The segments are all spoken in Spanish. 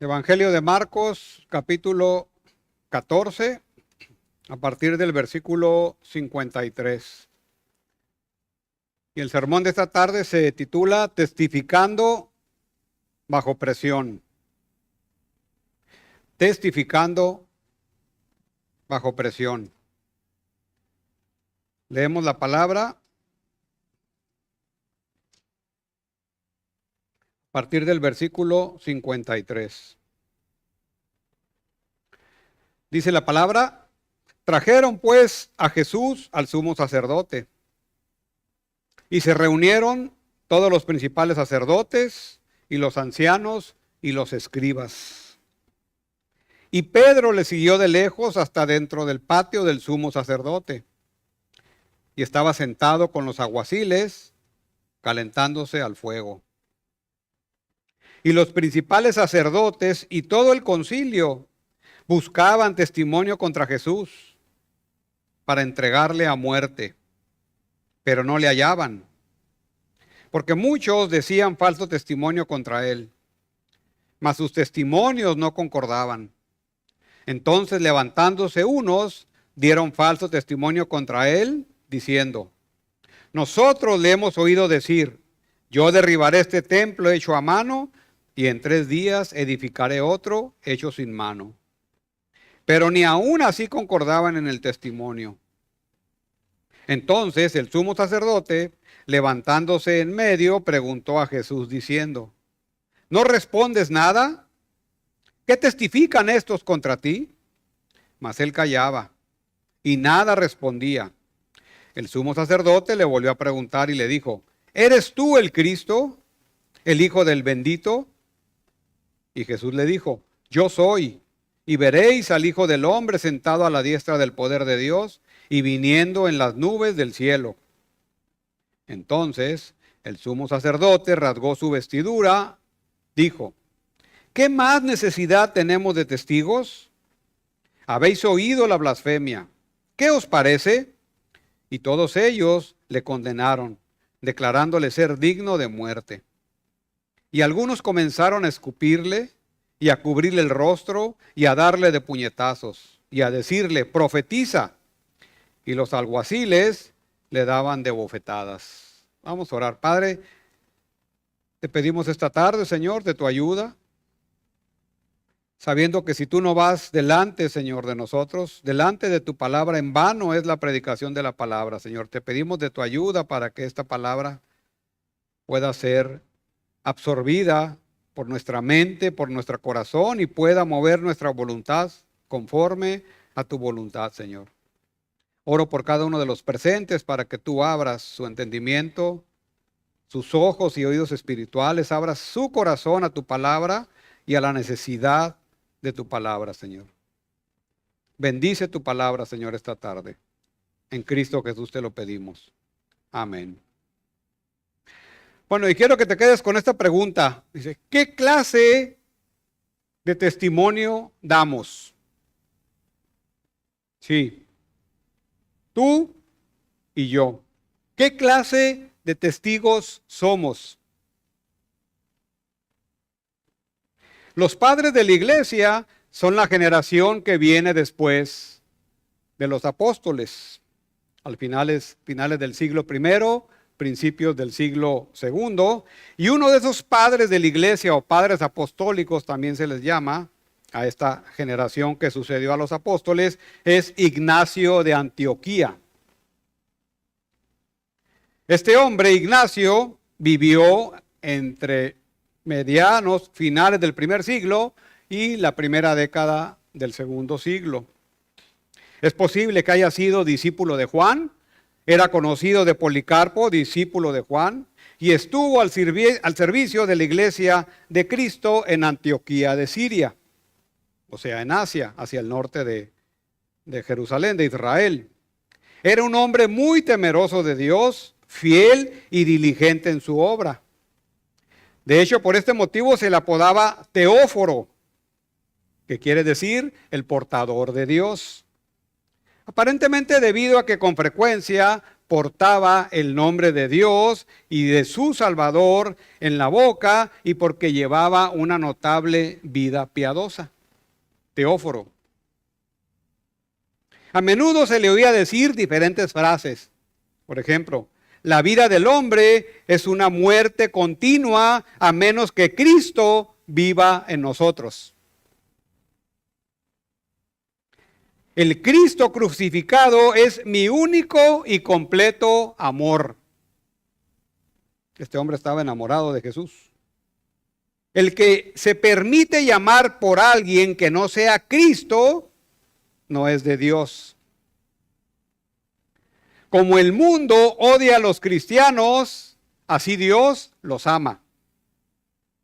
Evangelio de Marcos, capítulo 14, a partir del versículo 53. Y el sermón de esta tarde se titula Testificando bajo presión. Testificando bajo presión. Leemos la palabra a partir del versículo 53. Dice la palabra: trajeron pues a Jesús al sumo sacerdote, y se reunieron todos los principales sacerdotes y los ancianos y los escribas. Y Pedro le siguió de lejos hasta dentro del patio del sumo sacerdote, y estaba sentado con los alguaciles, calentándose al fuego. Y los principales sacerdotes y todo el concilio buscaban testimonio contra Jesús para entregarle a muerte, pero no le hallaban, porque muchos decían falso testimonio contra él, mas sus testimonios no concordaban. Entonces, levantándose unos, dieron falso testimonio contra él, diciendo: nosotros le hemos oído decir, yo derribaré este templo hecho a mano, y en 3 días edificaré otro hecho sin mano. Pero ni aún así concordaban en el testimonio. Entonces el sumo sacerdote, levantándose en medio, preguntó a Jesús diciendo: ¿no respondes nada? ¿Qué testifican estos contra ti? Mas él callaba y nada respondía. El sumo sacerdote le volvió a preguntar y le dijo: ¿eres tú el Cristo, el Hijo del bendito? Y Jesús le dijo: yo soy. Y veréis al Hijo del hombre sentado a la diestra del poder de Dios y viniendo en las nubes del cielo. Entonces el sumo sacerdote rasgó su vestidura, dijo: ¿qué más necesidad tenemos de testigos? Habéis oído la blasfemia. ¿Qué os parece? Y todos ellos le condenaron, declarándole ser digno de muerte. Y algunos comenzaron a escupirle y a cubrirle el rostro y a darle de puñetazos y a decirle: profetiza. Y los alguaciles le daban de bofetadas. Vamos a orar. Padre, te pedimos esta tarde, Señor, de tu ayuda, sabiendo que si tú no vas delante, Señor, de nosotros, delante de tu palabra, en vano es la predicación de la palabra, Señor. Te pedimos de tu ayuda para que esta palabra pueda ser absorbida por nuestra mente, por nuestro corazón, y pueda mover nuestra voluntad conforme a tu voluntad, Señor. Oro por cada uno de los presentes para que tú abras su entendimiento, sus ojos y oídos espirituales, abras su corazón a tu palabra y a la necesidad de tu palabra, Señor. Bendice tu palabra, Señor, esta tarde. En Cristo Jesús te lo pedimos. Amén. Bueno, y quiero que te quedes con esta pregunta. Dice: ¿qué clase de testimonio damos? Sí, tú y yo. ¿Qué clase de testigos somos? Los padres de la iglesia son la generación que viene después de los apóstoles, al finales del siglo I, principios del siglo II, y uno de esos padres de la iglesia, o padres apostólicos también se les llama a esta generación que sucedió a los apóstoles, es Ignacio de Antioquía. Este hombre, Ignacio, vivió entre finales del primer siglo y la primera década del segundo siglo. Es posible que haya sido discípulo de Juan. Era conocido de Policarpo, discípulo de Juan, y estuvo al servicio de la iglesia de Cristo en Antioquía de Siria, o sea, en Asia, hacia el norte de Jerusalén, de Israel. Era un hombre muy temeroso de Dios, fiel y diligente en su obra. De hecho, por este motivo se le apodaba Teóforo, que quiere decir el portador de Dios. Aparentemente debido a que con frecuencia portaba el nombre de Dios y de su Salvador en la boca y porque llevaba una notable vida piadosa. Teóforo. A menudo se le oía decir diferentes frases. Por ejemplo, la vida del hombre es una muerte continua a menos que Cristo viva en nosotros. El Cristo crucificado es mi único y completo amor. Este hombre estaba enamorado de Jesús. El que se permite llamar por alguien que no sea Cristo, no es de Dios. Como el mundo odia a los cristianos, así Dios los ama.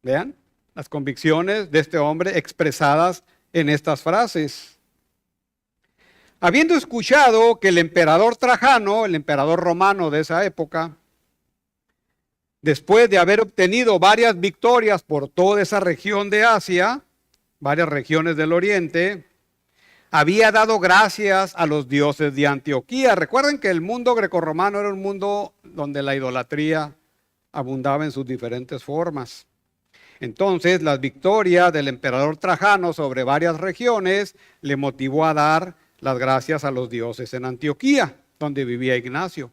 Vean las convicciones de este hombre expresadas en estas frases. Habiendo escuchado que el emperador Trajano, el emperador romano de esa época, después de haber obtenido varias victorias por toda esa región de Asia, varias regiones del Oriente, había dado gracias a los dioses de Antioquía. Recuerden que el mundo grecorromano era un mundo donde la idolatría abundaba en sus diferentes formas. Entonces, las victorias del emperador Trajano sobre varias regiones le motivó a dar las gracias a los dioses en Antioquía, donde vivía Ignacio.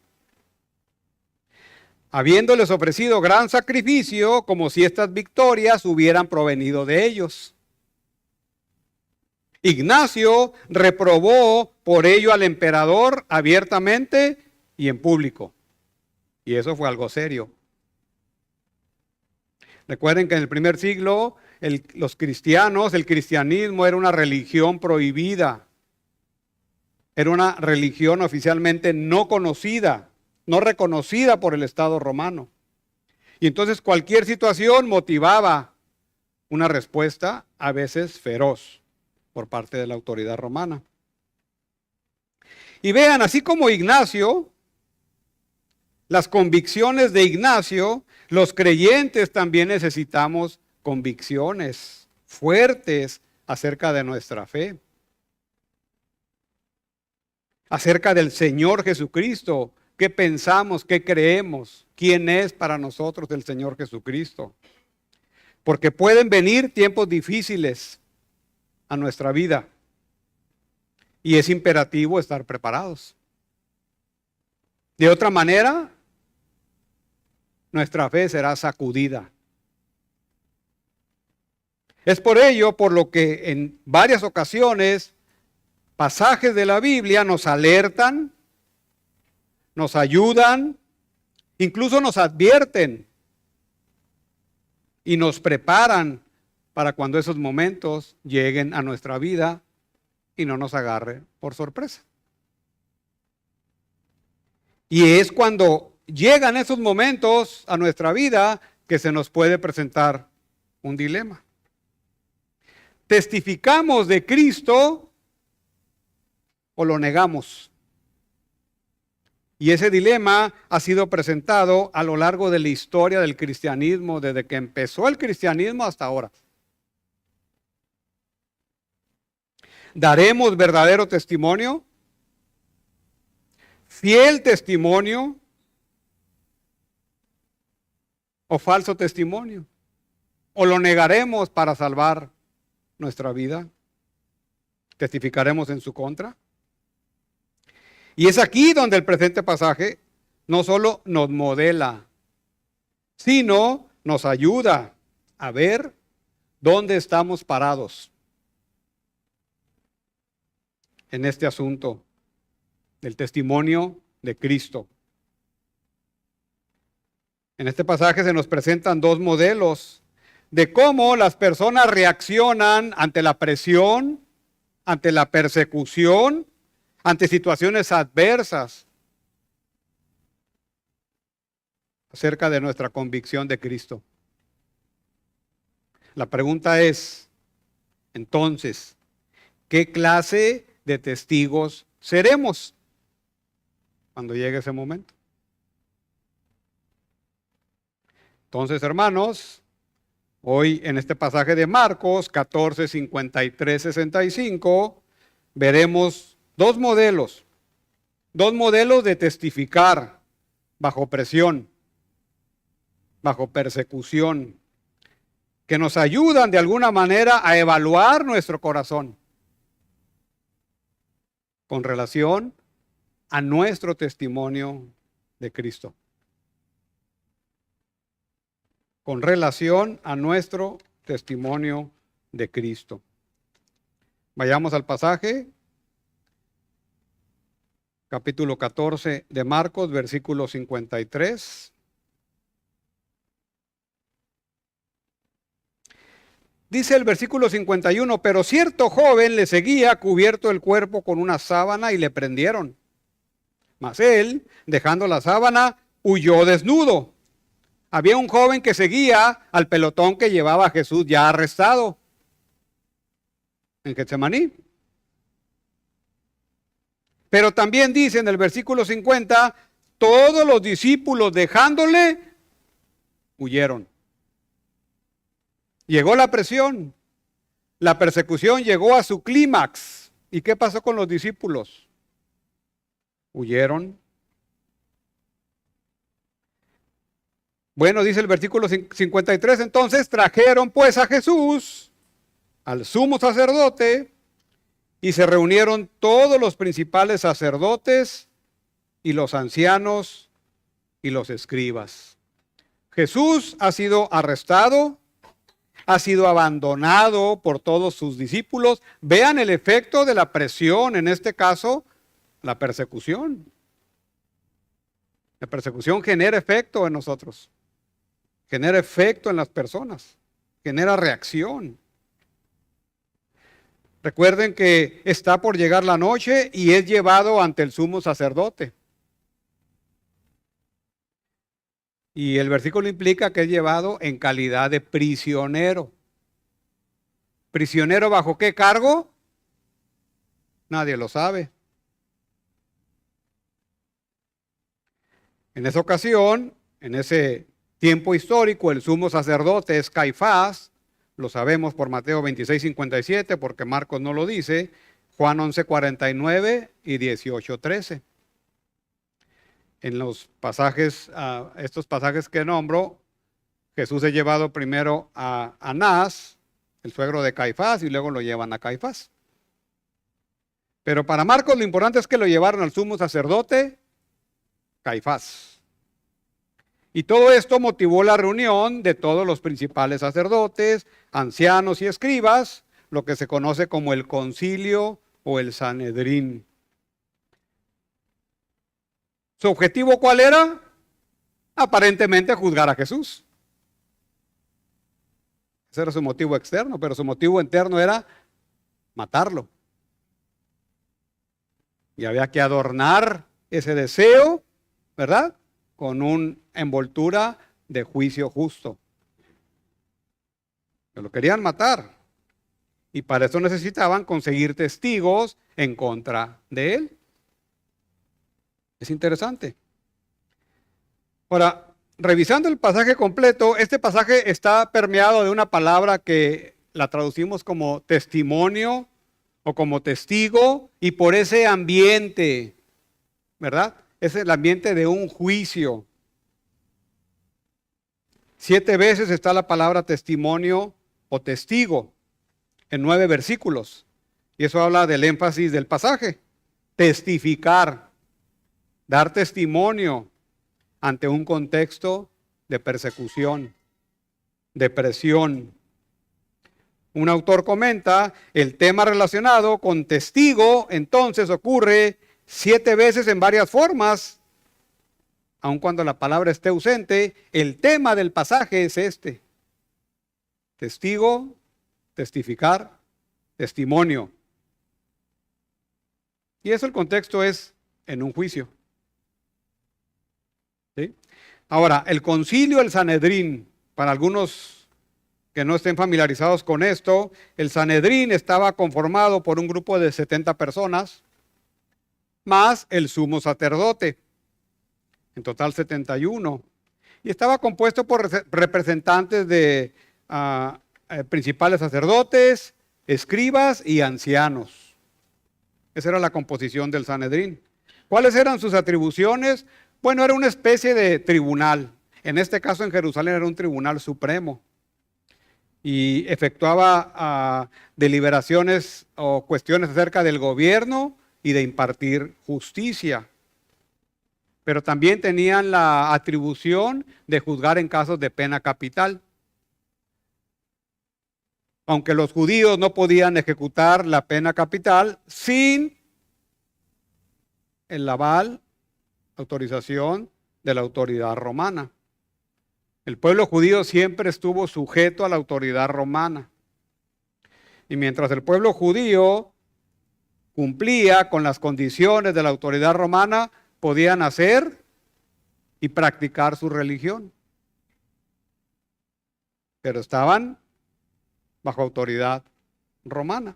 Habiéndoles ofrecido gran sacrificio, como si estas victorias hubieran provenido de ellos. Ignacio reprobó por ello al emperador abiertamente y en público. Y eso fue algo serio. Recuerden que en el primer siglo los cristianos, el cristianismo era una religión prohibida. Era una religión oficialmente no conocida, no reconocida por el Estado romano. Y entonces cualquier situación motivaba una respuesta a veces feroz por parte de la autoridad romana. Y vean, así como Ignacio, las convicciones de Ignacio, los creyentes también necesitamos convicciones fuertes acerca de nuestra fe. Acerca del Señor Jesucristo, qué pensamos, qué creemos, quién es para nosotros el Señor Jesucristo. Porque pueden venir tiempos difíciles a nuestra vida y es imperativo estar preparados. De otra manera, nuestra fe será sacudida. Es por ello por lo que en varias ocasiones pasajes de la Biblia nos alertan, nos ayudan, incluso nos advierten y nos preparan para cuando esos momentos lleguen a nuestra vida y no nos agarre por sorpresa. Y es cuando llegan esos momentos a nuestra vida que se nos puede presentar un dilema. ¿Testificamos de Cristo o lo negamos? Y ese dilema ha sido presentado a lo largo de la historia del cristianismo, desde que empezó el cristianismo hasta ahora. ¿Daremos verdadero testimonio? ¿Fiel testimonio? ¿O falso testimonio? ¿O lo negaremos para salvar nuestra vida? ¿Testificaremos en su contra? Y es aquí donde el presente pasaje no solo nos modela, sino nos ayuda a ver dónde estamos parados en este asunto del testimonio de Cristo. En este pasaje se nos presentan dos modelos de cómo las personas reaccionan ante la presión, ante la persecución, ante situaciones adversas acerca de nuestra convicción de Cristo. La pregunta es, entonces, ¿qué clase de testigos seremos cuando llegue ese momento? Entonces, hermanos, hoy en este pasaje de Marcos 14, 53, 65, veremos dos modelos dos modelos de testificar bajo presión, bajo persecución, que nos ayudan de alguna manera a evaluar nuestro corazón con relación a nuestro testimonio de Cristo. Con relación a nuestro testimonio de Cristo. Vayamos al pasaje, capítulo 14 de Marcos, versículo 53. Dice el versículo 51, pero cierto joven le seguía cubierto el cuerpo con una sábana y le prendieron. Mas él, dejando la sábana, huyó desnudo. Había un joven que seguía al pelotón que llevaba a Jesús ya arrestado en Getsemaní. Pero también dice en el versículo 50, todos los discípulos dejándole, huyeron. Llegó la presión, la persecución llegó a su clímax. ¿Y qué pasó con los discípulos? Huyeron. Bueno, dice el versículo 53, entonces trajeron pues a Jesús al sumo sacerdote y se reunieron todos los principales sacerdotes y los ancianos y los escribas. Jesús ha sido arrestado, ha sido abandonado por todos sus discípulos. Vean el efecto de la presión, en este caso, la persecución. La persecución genera efecto en nosotros, genera efecto en las personas, genera reacción. Recuerden que está por llegar la noche y es llevado ante el sumo sacerdote. Y el versículo implica que es llevado en calidad de prisionero. ¿Prisionero bajo qué cargo? Nadie lo sabe. En esa ocasión, en ese tiempo histórico, el sumo sacerdote es Caifás. Lo sabemos por Mateo 26:57, porque Marcos no lo dice. Juan 11:49 y 18:13. En los pasajes, estos pasajes que nombro, Jesús es llevado primero a Anás, el suegro de Caifás, y luego lo llevan a Caifás. Pero para Marcos lo importante es que lo llevaron al sumo sacerdote Caifás. Y todo esto motivó la reunión de todos los principales sacerdotes, ancianos y escribas, lo que se conoce como el concilio o el Sanedrín. ¿Su objetivo cuál era? Aparentemente juzgar a Jesús. Ese era su motivo externo, pero su motivo interno era matarlo. Y había que adornar ese deseo, ¿verdad?, con una envoltura de juicio justo. Lo querían matar. Y para eso necesitaban conseguir testigos en contra de él. Es interesante. Ahora, revisando el pasaje completo, este pasaje está permeado de una palabra que la traducimos como testimonio o como testigo, y por ese ambiente, ¿verdad? Es el ambiente de un juicio. 7 veces está la palabra testimonio o testigo en 9 versículos. Y eso habla del énfasis del pasaje. Testificar. Dar testimonio ante un contexto de persecución, de presión. Un autor comenta, el tema relacionado con testigo entonces ocurre 7 veces en varias formas. Aun cuando la palabra esté ausente, el tema del pasaje es este. Testigo, testificar, testimonio. Y eso el contexto es en un juicio. ¿Sí? Ahora, el concilio, el Sanedrín, para algunos que no estén familiarizados con esto, el Sanedrín estaba conformado por un grupo de 70 personas, más el sumo sacerdote, en total 71. Y estaba compuesto por representantes de principales sacerdotes, escribas y ancianos. Esa era la composición del Sanedrín. ¿Cuáles eran sus atribuciones? Bueno, era una especie de tribunal. En este caso en Jerusalén era un tribunal supremo. Y efectuaba deliberaciones o cuestiones acerca del gobierno y de impartir justicia. Pero también tenían la atribución de juzgar en casos de pena capital. Aunque los judíos no podían ejecutar la pena capital sin el aval, autorización de la autoridad romana. El pueblo judío siempre estuvo sujeto a la autoridad romana. Y mientras el pueblo judío cumplía con las condiciones de la autoridad romana, podían hacer y practicar su religión. Pero estaban bajo autoridad romana.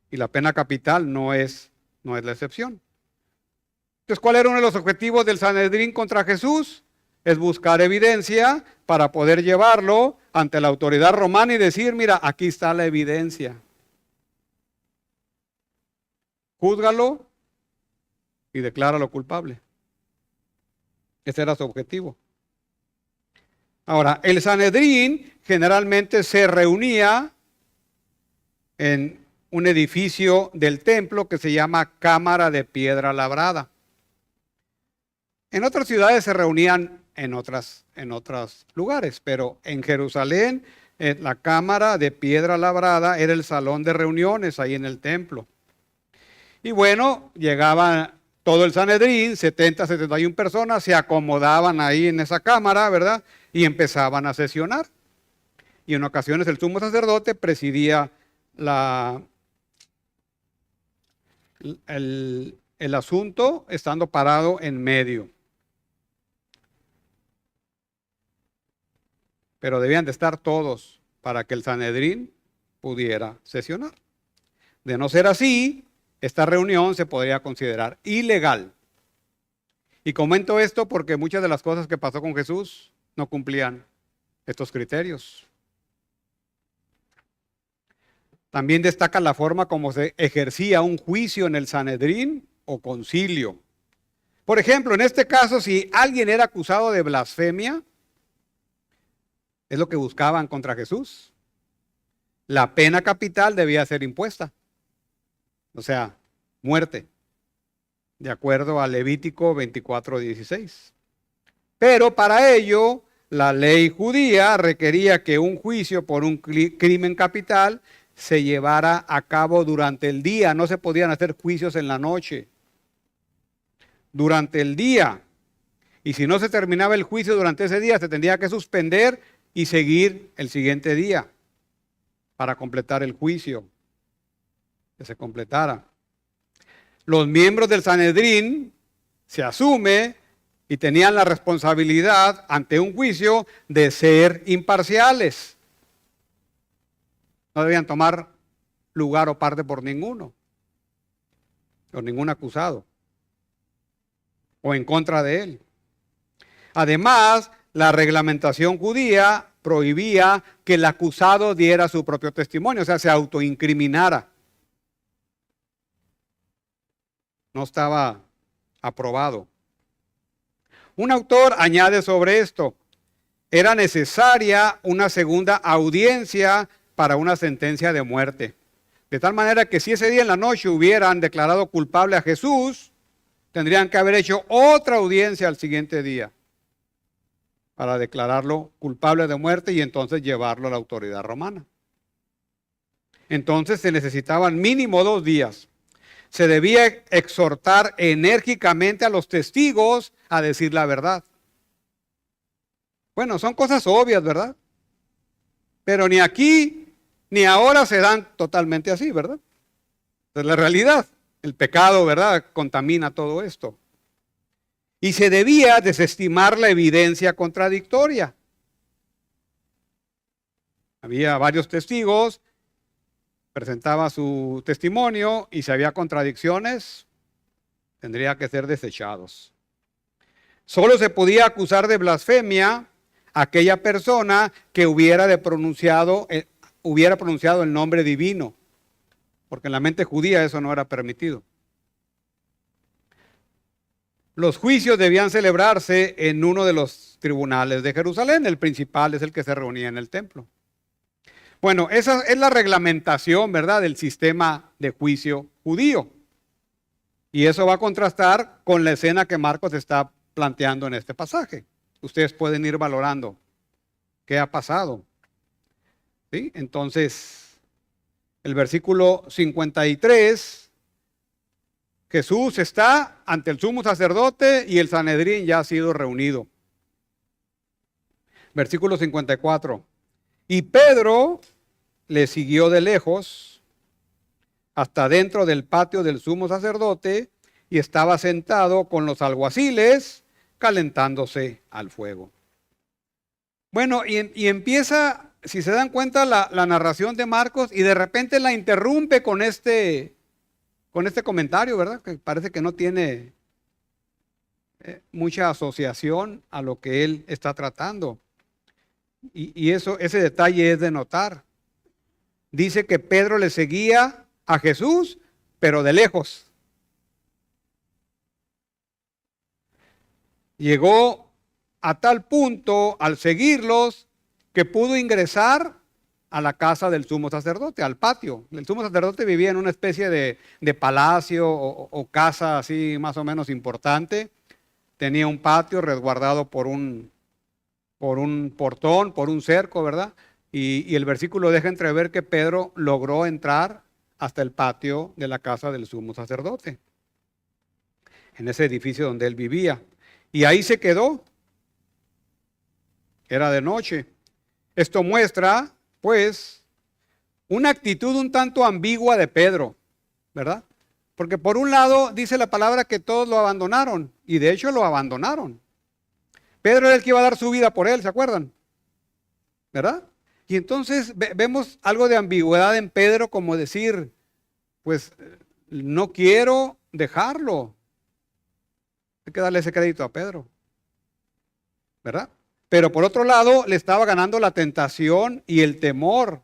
Y la pena capital no es la excepción. Entonces, ¿cuál era uno de los objetivos del Sanedrín contra Jesús? Es buscar evidencia para poder llevarlo ante la autoridad romana y decir, mira, aquí está la evidencia. Júzgalo y decláralo culpable. Ese era su objetivo. Ahora, el Sanedrín generalmente se reunía en un edificio del templo que se llama Cámara de Piedra Labrada. En otras ciudades se reunían en otros lugares, pero en Jerusalén, la Cámara de Piedra Labrada era el salón de reuniones ahí en el templo. Y bueno, llegaba todo el Sanedrín, 70, 71 personas, se acomodaban ahí en esa cámara, ¿verdad? Y empezaban a sesionar. Y en ocasiones el sumo sacerdote presidía el asunto estando parado en medio. Pero debían de estar todos para que el Sanedrín pudiera sesionar. De no ser así, esta reunión se podría considerar ilegal. Y comento esto porque muchas de las cosas que pasó con Jesús no cumplían estos criterios. También destaca la forma como se ejercía un juicio en el Sanedrín o concilio. Por ejemplo, en este caso, si alguien era acusado de blasfemia, es lo que buscaban contra Jesús. La pena capital debía ser impuesta. O sea, muerte. De acuerdo a Levítico 24:16. Pero para ello, la ley judía requería que un juicio por un crimen capital se llevara a cabo durante el día. No se podían hacer juicios en la noche. Durante el día. Y si no se terminaba el juicio durante ese día, se tendría que suspender y seguir el siguiente día para completar el juicio, que se completara. Los miembros del Sanedrín se asume y tenían la responsabilidad ante un juicio de ser imparciales. No debían tomar lugar o parte por ninguno, o ningún acusado, o en contra de él. Además, la reglamentación judía prohibía que el acusado diera su propio testimonio, o sea, se autoincriminara. No estaba aprobado. Un autor añade sobre esto, era necesaria una segunda audiencia para una sentencia de muerte. De tal manera que si ese día en la noche hubieran declarado culpable a Jesús, tendrían que haber hecho otra audiencia al siguiente día para declararlo culpable de muerte y entonces llevarlo a la autoridad romana. Entonces se necesitaban mínimo 2 días. Se debía exhortar enérgicamente a los testigos a decir la verdad. Bueno, son cosas obvias, ¿verdad? Pero ni aquí ni ahora se dan totalmente así, ¿verdad? Es la realidad. El pecado, ¿verdad?, contamina todo esto. Y se debía desestimar la evidencia contradictoria. Había varios testigos, presentaba su testimonio y si había contradicciones, tendría que ser desechados. Solo se podía acusar de blasfemia a aquella persona que hubiera pronunciado el nombre divino, porque en la mente judía eso no era permitido. Los juicios debían celebrarse en uno de los tribunales de Jerusalén. El principal es el que se reunía en el templo. Bueno, esa es la reglamentación, ¿verdad?, del sistema de juicio judío. Y eso va a contrastar con la escena que Marcos está planteando en este pasaje. Ustedes pueden ir valorando qué ha pasado. ¿Sí? Entonces, el versículo 53, Jesús está ante el sumo sacerdote y el Sanedrín ya ha sido reunido. Versículo 54. Y Pedro le siguió de lejos hasta dentro del patio del sumo sacerdote y estaba sentado con los alguaciles calentándose al fuego. Bueno, y empieza, si se dan cuenta, la narración de Marcos y de repente la interrumpe con este comentario, ¿verdad? Que parece que no tiene mucha asociación a lo que él está tratando. Y ese detalle es de notar. Dice que Pedro le seguía a Jesús, pero de lejos. Llegó a tal punto al seguirlos que pudo ingresar a la casa del sumo sacerdote, al patio. El sumo sacerdote vivía en una especie de palacio o casa así más o menos importante. Tenía un patio resguardado por un portón, por un cerco, ¿verdad? Y el versículo deja entrever que Pedro logró entrar hasta el patio de la casa del sumo sacerdote, en ese edificio donde él vivía. Y ahí se quedó. Era de noche. Esto muestra, pues, una actitud un tanto ambigua de Pedro, ¿verdad? Porque por un lado dice la palabra que todos lo abandonaron, y de hecho lo abandonaron. Pedro era el que iba a dar su vida por él, ¿se acuerdan? ¿Verdad? Y entonces vemos algo de ambigüedad en Pedro, como decir, pues no quiero dejarlo. Hay que darle ese crédito a Pedro, ¿verdad? Pero por otro lado, le estaba ganando la tentación y el temor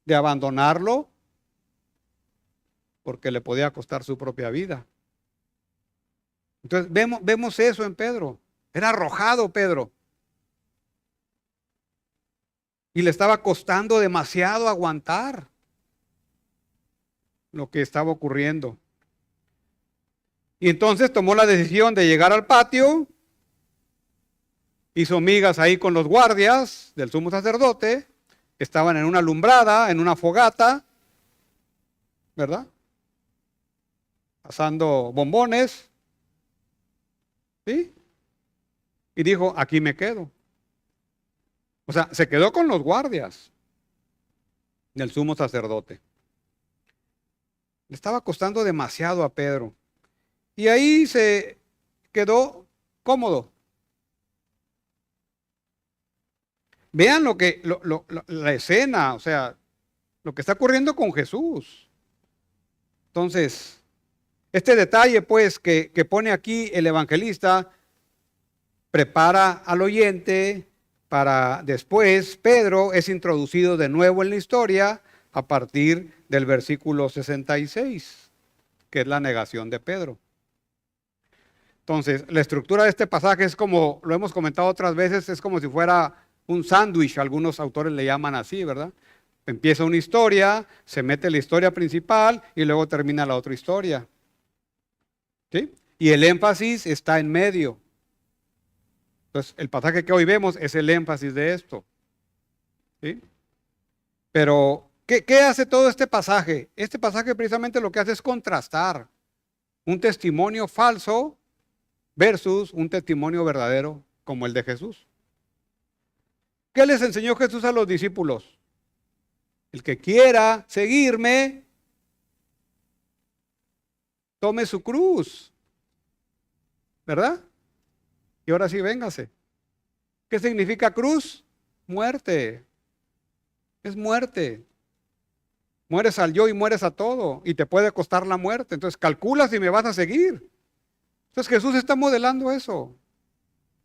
de abandonarlo porque le podía costar su propia vida. Entonces vemos eso en Pedro. Era arrojado Pedro. Y le estaba costando demasiado aguantar lo que estaba ocurriendo. Y entonces tomó la decisión de llegar al patio, hizo migas ahí con los guardias del sumo sacerdote, estaban en una alumbrada, en una fogata, ¿verdad? Asando bombones, ¿sí? Y dijo, aquí me quedo. O sea, se quedó con los guardias del sumo sacerdote. Le estaba costando demasiado a Pedro. Y ahí se quedó cómodo. Vean la escena, o sea, lo que está ocurriendo con Jesús. Entonces, este detalle pues que pone aquí el evangelista prepara al oyente para después Pedro es introducido de nuevo en la historia a partir del versículo 66, que es la negación de Pedro. Entonces, la estructura de este pasaje es como, lo hemos comentado otras veces, es como si fuera un sándwich, algunos autores le llaman así, ¿verdad? Empieza una historia, se mete la historia principal y luego termina la otra historia. ¿Sí? Y el énfasis está en medio. Entonces, el pasaje que hoy vemos es el énfasis de esto. ¿Sí? Pero, ¿qué hace todo este pasaje? Este pasaje precisamente lo que hace es contrastar un testimonio falso versus un testimonio verdadero como el de Jesús. ¿Qué les enseñó Jesús a los discípulos? El que quiera seguirme, tome su cruz, ¿verdad? Y ahora sí, véngase. ¿Qué significa cruz? Muerte. Es muerte. Mueres al yo y mueres a todo. Y te puede costar la muerte. Entonces calcula si me vas a seguir. Entonces Jesús está modelando eso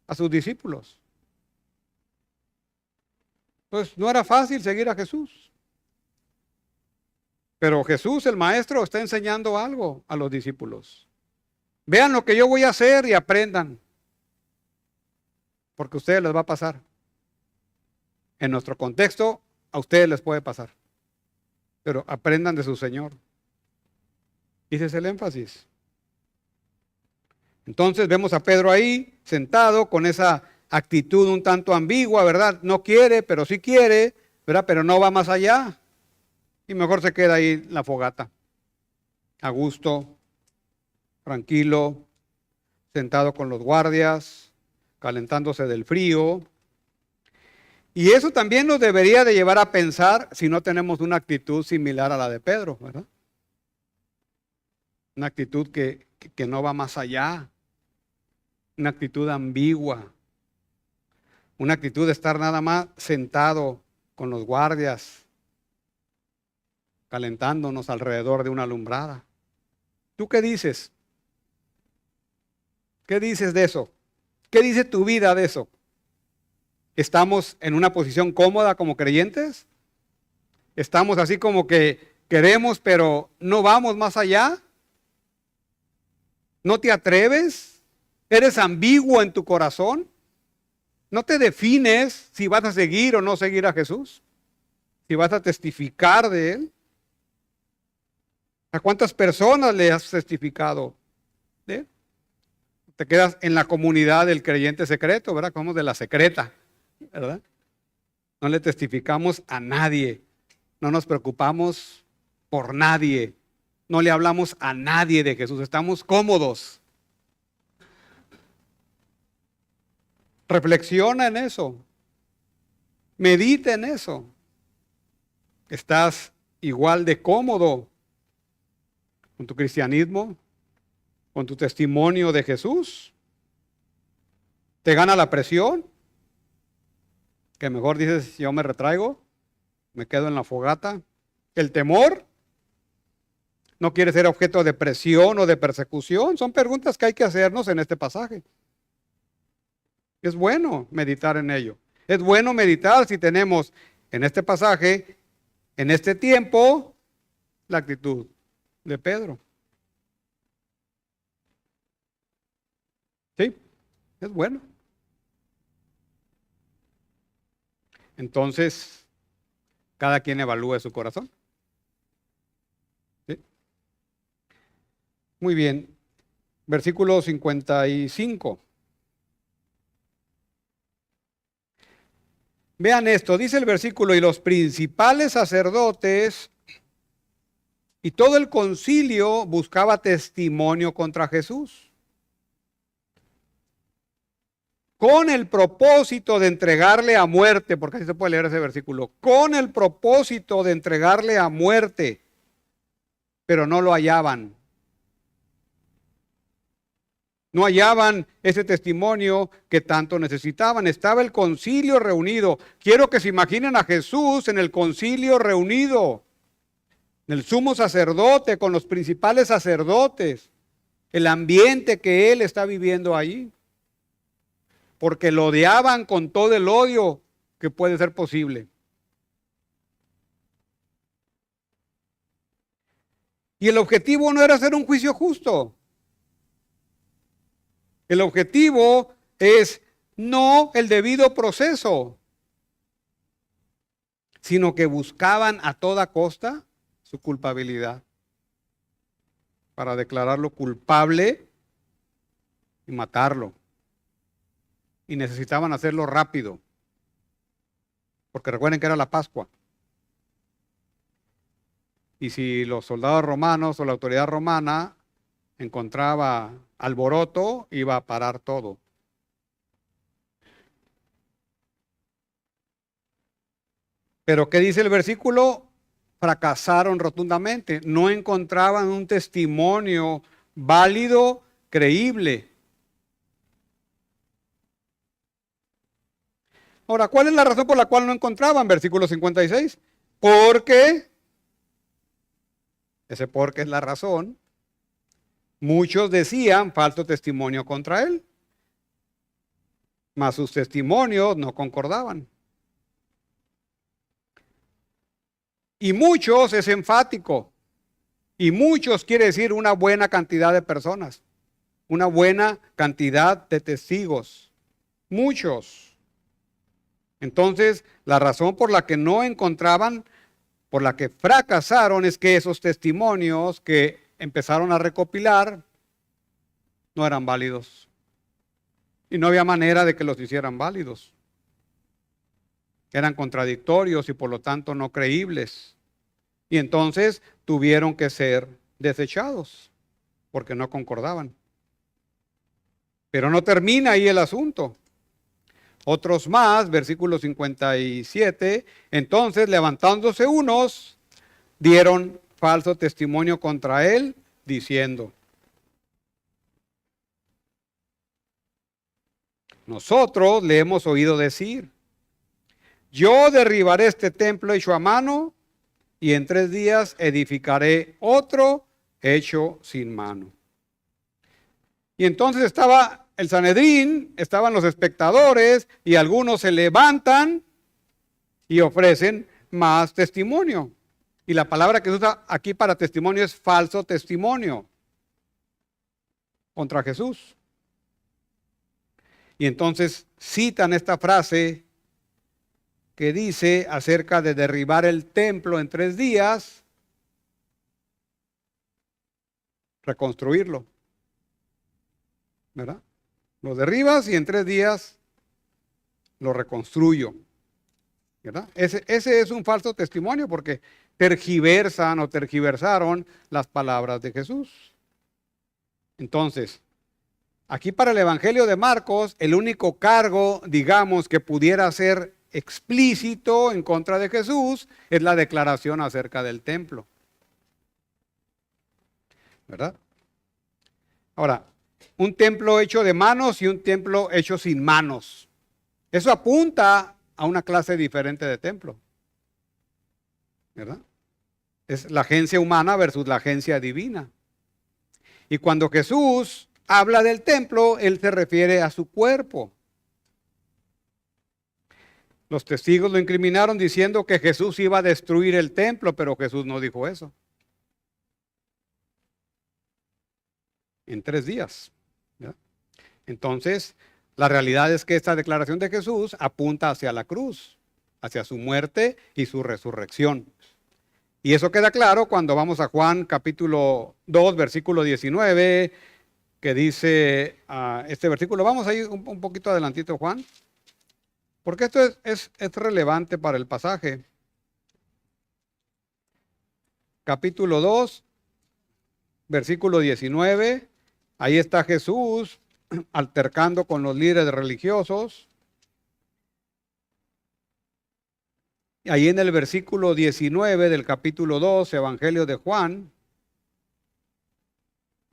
a sus discípulos. Entonces no era fácil seguir a Jesús. Pero Jesús, el maestro, está enseñando algo a los discípulos. Vean lo que yo voy a hacer y aprendan, porque a ustedes les va a pasar. En nuestro contexto, a ustedes les puede pasar, pero aprendan de su Señor. Ese es el énfasis. Entonces vemos a Pedro ahí, sentado, con esa actitud un tanto ambigua, ¿verdad? No quiere, pero sí quiere, ¿verdad? Pero no va más allá. Y mejor se queda ahí en la fogata, a gusto, tranquilo, sentado con los guardias, calentándose del frío. Y eso también nos debería de llevar a pensar si no tenemos una actitud similar a la de Pedro, ¿verdad? Una actitud que no va más allá, una actitud ambigua, una actitud de estar nada más sentado con los guardias, calentándonos alrededor de una alumbrada. ¿Tú qué dices? ¿Qué dices de eso? ¿Qué dice tu vida de eso? ¿Estamos en una posición cómoda como creyentes? ¿Estamos así como que queremos pero no vamos más allá? ¿No te atreves? ¿Eres ambiguo en tu corazón? ¿No te defines si vas a seguir o no seguir a Jesús? ¿Si vas a testificar de Él? ¿A cuántas personas le has testificado de Él? Te quedas en la comunidad del creyente secreto, ¿verdad? Como de la secreta, ¿verdad? No le testificamos a nadie. No nos preocupamos por nadie. No le hablamos a nadie de Jesús. Estamos cómodos. Reflexiona en eso. Medita en eso. ¿Estás igual de cómodo con tu cristianismo? ¿Con tu testimonio de Jesús? ¿Te gana la presión? Que mejor dices, yo me retraigo, me quedo en la fogata. ¿El temor? ¿No quieres ser objeto de presión o de persecución? Son preguntas que hay que hacernos en este pasaje. Es bueno meditar en ello. Es bueno meditar si tenemos en este pasaje, en este tiempo, la actitud de Pedro. ¿Sí? Es bueno. Entonces, cada quien evalúe su corazón. ¿Sí? Muy bien. Versículo 55. Vean esto, dice el versículo, y los principales sacerdotes y todo el concilio buscaba testimonio contra Jesús, con el propósito de entregarle a muerte, porque así se puede leer ese versículo, con el propósito de entregarle a muerte, pero no lo hallaban. No hallaban ese testimonio que tanto necesitaban. Estaba el concilio reunido. Quiero que se imaginen a Jesús en el concilio reunido, el sumo sacerdote con los principales sacerdotes, el ambiente que él está viviendo ahí, porque lo odiaban con todo el odio que puede ser posible. Y el objetivo no era hacer un juicio justo. El objetivo es no el debido proceso, sino que buscaban a toda costa su culpabilidad para declararlo culpable y matarlo. Y necesitaban hacerlo rápido, porque recuerden que era la Pascua. Y si los soldados romanos o la autoridad romana encontraba alboroto, iba a parar todo. Pero ¿qué dice el versículo? Fracasaron rotundamente. No encontraban un testimonio válido, creíble. Ahora, ¿cuál es la razón por la cual no encontraban? Versículo 56. Porque, ese porque es la razón, muchos decían falso testimonio contra él, mas sus testimonios no concordaban. Y muchos es enfático. Y muchos quiere decir una buena cantidad de personas. una buena cantidad de testigos, muchos. Entonces, la razón por la que no encontraban, por la que fracasaron, es que esos testimonios que empezaron a recopilar no eran válidos. Y no había manera de que los hicieran válidos. Eran contradictorios y por lo tanto no creíbles. Y entonces tuvieron que ser desechados porque no concordaban. Pero no termina ahí el asunto. Otros más, versículo 57, entonces levantándose unos, dieron falso testimonio contra él, diciendo: nosotros le hemos oído decir, yo derribaré este templo hecho a mano y en 3 días edificaré otro hecho sin mano. Y entonces estaba el Sanedrín, estaban los espectadores y algunos se levantan y ofrecen más testimonio. Y la palabra que se usa aquí para testimonio es falso testimonio contra Jesús. Y entonces citan esta frase que dice acerca de derribar el templo en 3 días, reconstruirlo. ¿Verdad? Lo derribas y en 3 días lo reconstruyo. ¿Verdad? Ese es un falso testimonio porque tergiversan o tergiversaron las palabras de Jesús. Entonces, aquí para el Evangelio de Marcos, el único cargo, digamos, que pudiera ser explícito en contra de Jesús es la declaración acerca del templo. ¿Verdad? Ahora, un templo hecho de manos y un templo hecho sin manos. Eso apunta a una clase diferente de templo. ¿Verdad? Es la agencia humana versus la agencia divina. Y cuando Jesús habla del templo, él se refiere a su cuerpo. Los testigos lo incriminaron diciendo que Jesús iba a destruir el templo, pero Jesús no dijo eso. En 3 días. ¿Verdad? Entonces, la realidad es que esta declaración de Jesús apunta hacia la cruz, hacia su muerte y su resurrección. Y eso queda claro cuando vamos a Juan capítulo 2, versículo 19, que dice este versículo. Vamos a ir un poquito adelantito, Juan, porque esto es relevante para el pasaje. Capítulo 2, versículo 19, ahí está Jesús altercando con los líderes religiosos. Ahí en el versículo 19 del capítulo 2, Evangelio de Juan,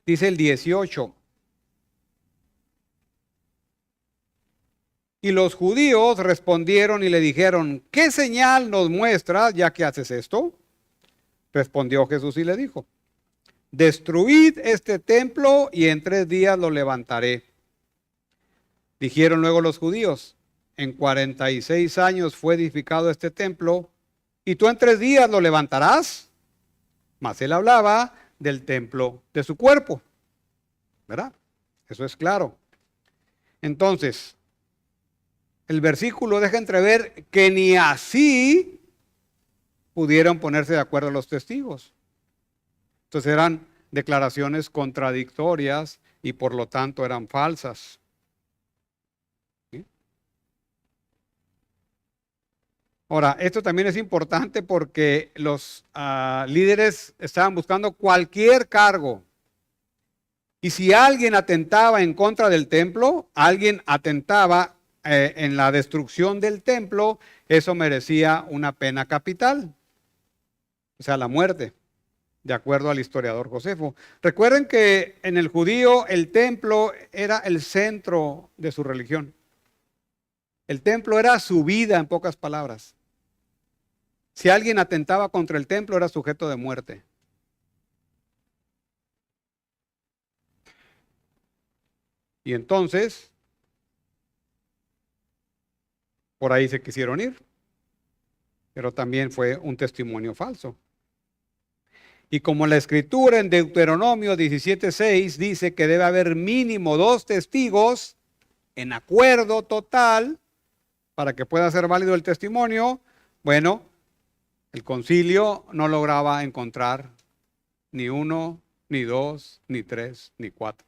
dice el 18. Y los judíos respondieron y le dijeron: ¿qué señal nos muestras ya que haces esto? Respondió Jesús y le dijo: destruid este templo y en 3 días lo levantaré. Dijeron luego los judíos: en 46 años fue edificado este templo, ¿y tú en 3 días lo levantarás? Mas él hablaba del templo de su cuerpo. ¿Verdad? Eso es claro. Entonces, el versículo deja entrever que ni así pudieron ponerse de acuerdo los testigos. Entonces eran declaraciones contradictorias y por lo tanto eran falsas. Ahora, esto también es importante porque los líderes estaban buscando cualquier cargo. Y si alguien atentaba en contra del templo, alguien atentaba en la destrucción del templo, eso merecía una pena capital. O sea, la muerte, de acuerdo al historiador Josefo. Recuerden que en el judío el templo era el centro de su religión. El templo era su vida, en pocas palabras. Si alguien atentaba contra el templo, era sujeto de muerte. Y entonces, por ahí se quisieron ir. Pero también fue un testimonio falso. Y como la escritura en Deuteronomio 17:6 dice que debe haber mínimo 2 testigos en acuerdo total para que pueda ser válido el testimonio, bueno, el concilio no lograba encontrar ni 1, ni 2, ni 3, ni 4.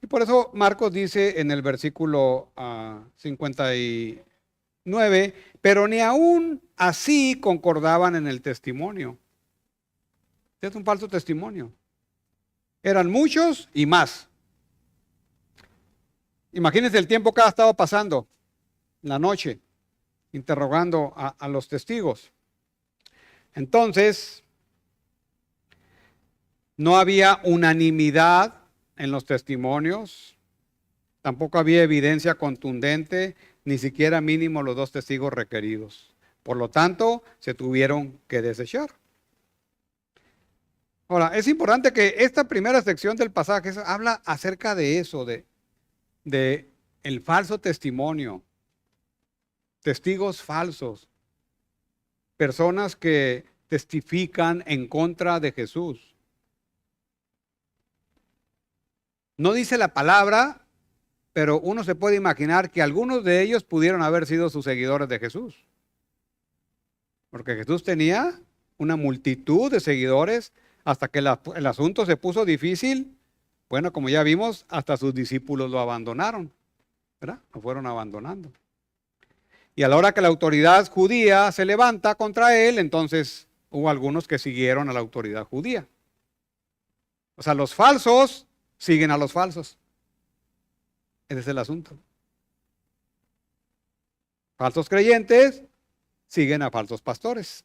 Y por eso Marcos dice en el versículo 59, pero ni aún así concordaban en el testimonio. Es un falso testimonio. Eran muchos y más. Imagínense el tiempo que ha estado pasando, la noche, interrogando a los testigos. Entonces, no había unanimidad en los testimonios, tampoco había evidencia contundente, ni siquiera mínimo los 2 testigos requeridos. Por lo tanto, se tuvieron que desechar. Ahora, es importante que esta primera sección del pasaje habla acerca de eso, de el falso testimonio, testigos falsos, personas que testifican en contra de Jesús. No dice la palabra, pero uno se puede imaginar que algunos de ellos pudieron haber sido sus seguidores de Jesús. Porque Jesús tenía una multitud de seguidores hasta que el asunto se puso difícil. Bueno, como ya vimos, hasta sus discípulos lo abandonaron, ¿verdad? Lo fueron abandonando. Y a la hora que la autoridad judía se levanta contra él, entonces hubo algunos que siguieron a la autoridad judía. O sea, los falsos siguen a los falsos. Ese es el asunto. Falsos creyentes siguen a falsos pastores,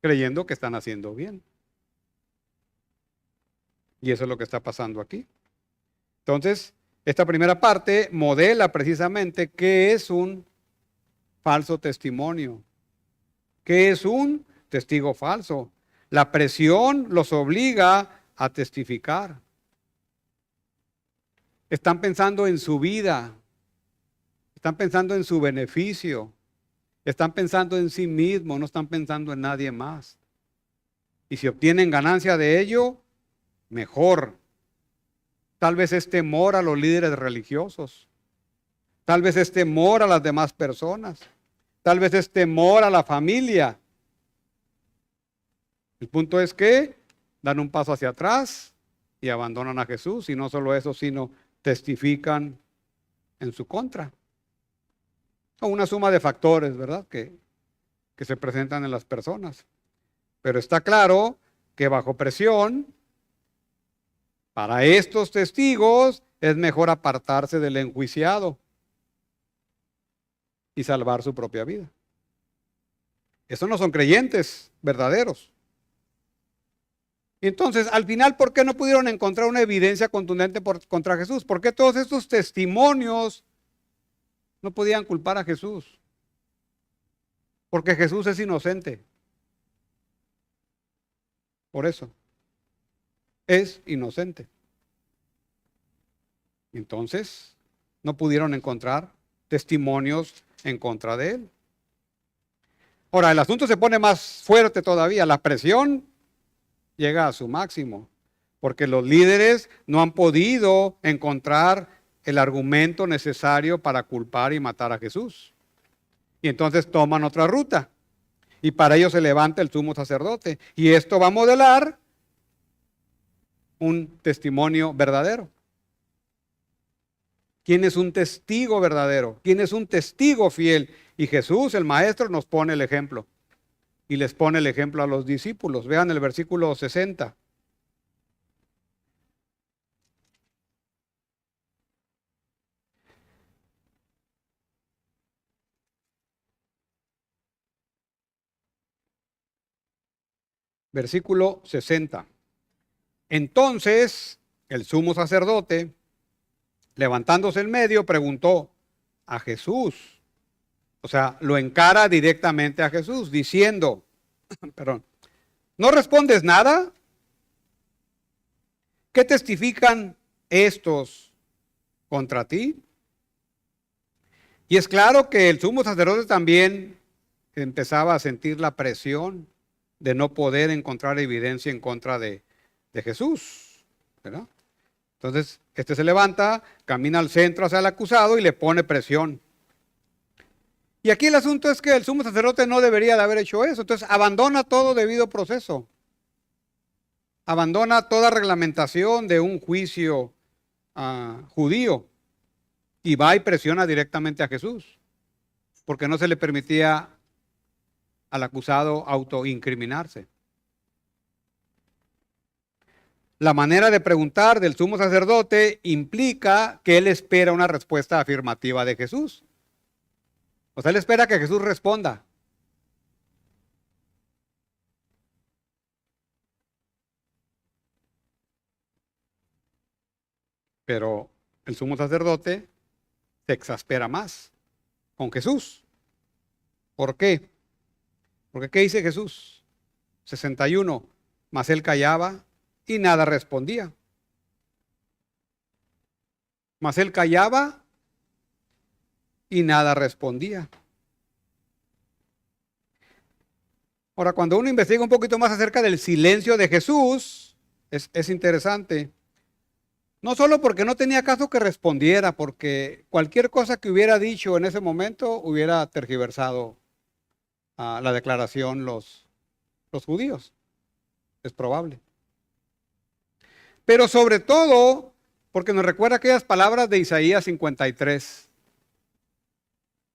creyendo que están haciendo bien. Y eso es lo que está pasando aquí. Entonces, esta primera parte modela precisamente qué es un falso testimonio, qué es un testigo falso. La presión los obliga a testificar. Están pensando en su vida, están pensando en su beneficio, están pensando en sí mismos, no están pensando en nadie más. Y si obtienen ganancia de ello, mejor. Tal vez es temor a los líderes religiosos. Tal vez es temor a las demás personas. Tal vez es temor a la familia. El punto es que dan un paso hacia atrás y abandonan a Jesús. Y no solo eso, sino testifican en su contra. O una suma de factores, ¿verdad? Que se presentan en las personas. Pero está claro que bajo presión, para estos testigos es mejor apartarse del enjuiciado y salvar su propia vida. Estos no son creyentes verdaderos. Entonces, al final, ¿por qué no pudieron encontrar una evidencia contundente contra Jesús? ¿Por qué todos estos testimonios no podían culpar a Jesús? Porque Jesús es inocente. Por eso. Es inocente. Entonces, no pudieron encontrar testimonios en contra de él. Ahora, el asunto se pone más fuerte todavía. La presión llega a su máximo, porque los líderes no han podido encontrar el argumento necesario para culpar y matar a Jesús. Y entonces toman otra ruta. Y para ello se levanta el sumo sacerdote. Y esto va a modelar un testimonio verdadero. ¿Quién es un testigo verdadero? ¿Quién es un testigo fiel? Y Jesús, el Maestro, nos pone el ejemplo. Y les pone el ejemplo a los discípulos. Vean el versículo 60. Versículo 60. Entonces, el sumo sacerdote, levantándose en medio, preguntó a Jesús. O sea, lo encara directamente a Jesús, diciendo, perdón, ¿no respondes nada? ¿Qué testifican estos contra ti? Y es claro que el sumo sacerdote también empezaba a sentir la presión de no poder encontrar evidencia en contra de Jesús, ¿verdad? Entonces, este se levanta, camina al centro hacia el acusado y le pone presión. Y aquí el asunto es que el sumo sacerdote no debería de haber hecho eso. Entonces, abandona todo debido proceso. Abandona toda reglamentación de un juicio judío y va y presiona directamente a Jesús, porque no se le permitía al acusado autoincriminarse. La manera de preguntar del sumo sacerdote implica que él espera una respuesta afirmativa de Jesús. O sea, él espera que Jesús responda. Pero el sumo sacerdote se exaspera más con Jesús. ¿Por qué? Porque ¿qué dice Jesús? 61. Mas él callaba y nada respondía. Mas él callaba y nada respondía. Ahora, cuando uno investiga un poquito más acerca del silencio de Jesús, es interesante. No solo porque no tenía caso que respondiera, porque cualquier cosa que hubiera dicho en ese momento hubiera tergiversado la declaración los judíos. Es probable. Pero sobre todo, porque nos recuerda aquellas palabras de Isaías 53,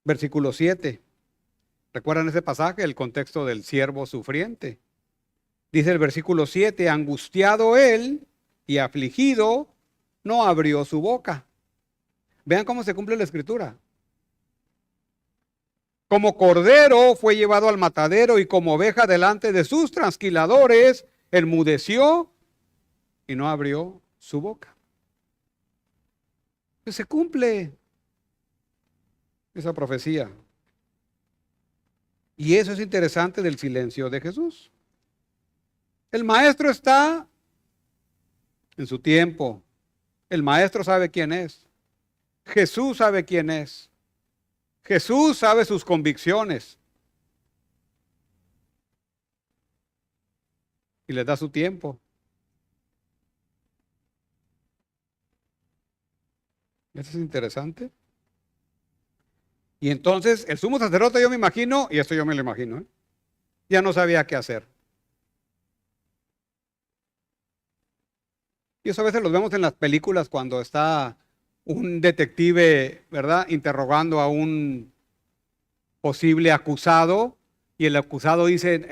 versículo 7. ¿Recuerdan ese pasaje? El contexto del siervo sufriente. Dice el versículo 7, angustiado él y afligido, no abrió su boca. Vean cómo se cumple la escritura. Como cordero fue llevado al matadero y como oveja delante de sus trasquiladores, enmudeció y no abrió su boca. Pues se cumple esa profecía. Y eso es interesante del silencio de Jesús. El maestro está en su tiempo. El maestro sabe quién es. Jesús sabe quién es. Jesús sabe sus convicciones. Y les da su tiempo. Eso es interesante. Y entonces el sumo sacerdote, yo me imagino, y esto yo me lo imagino, ya no sabía qué hacer. Y eso a veces lo vemos en las películas cuando está un detective, ¿verdad?, interrogando a un posible acusado, y el acusado dice,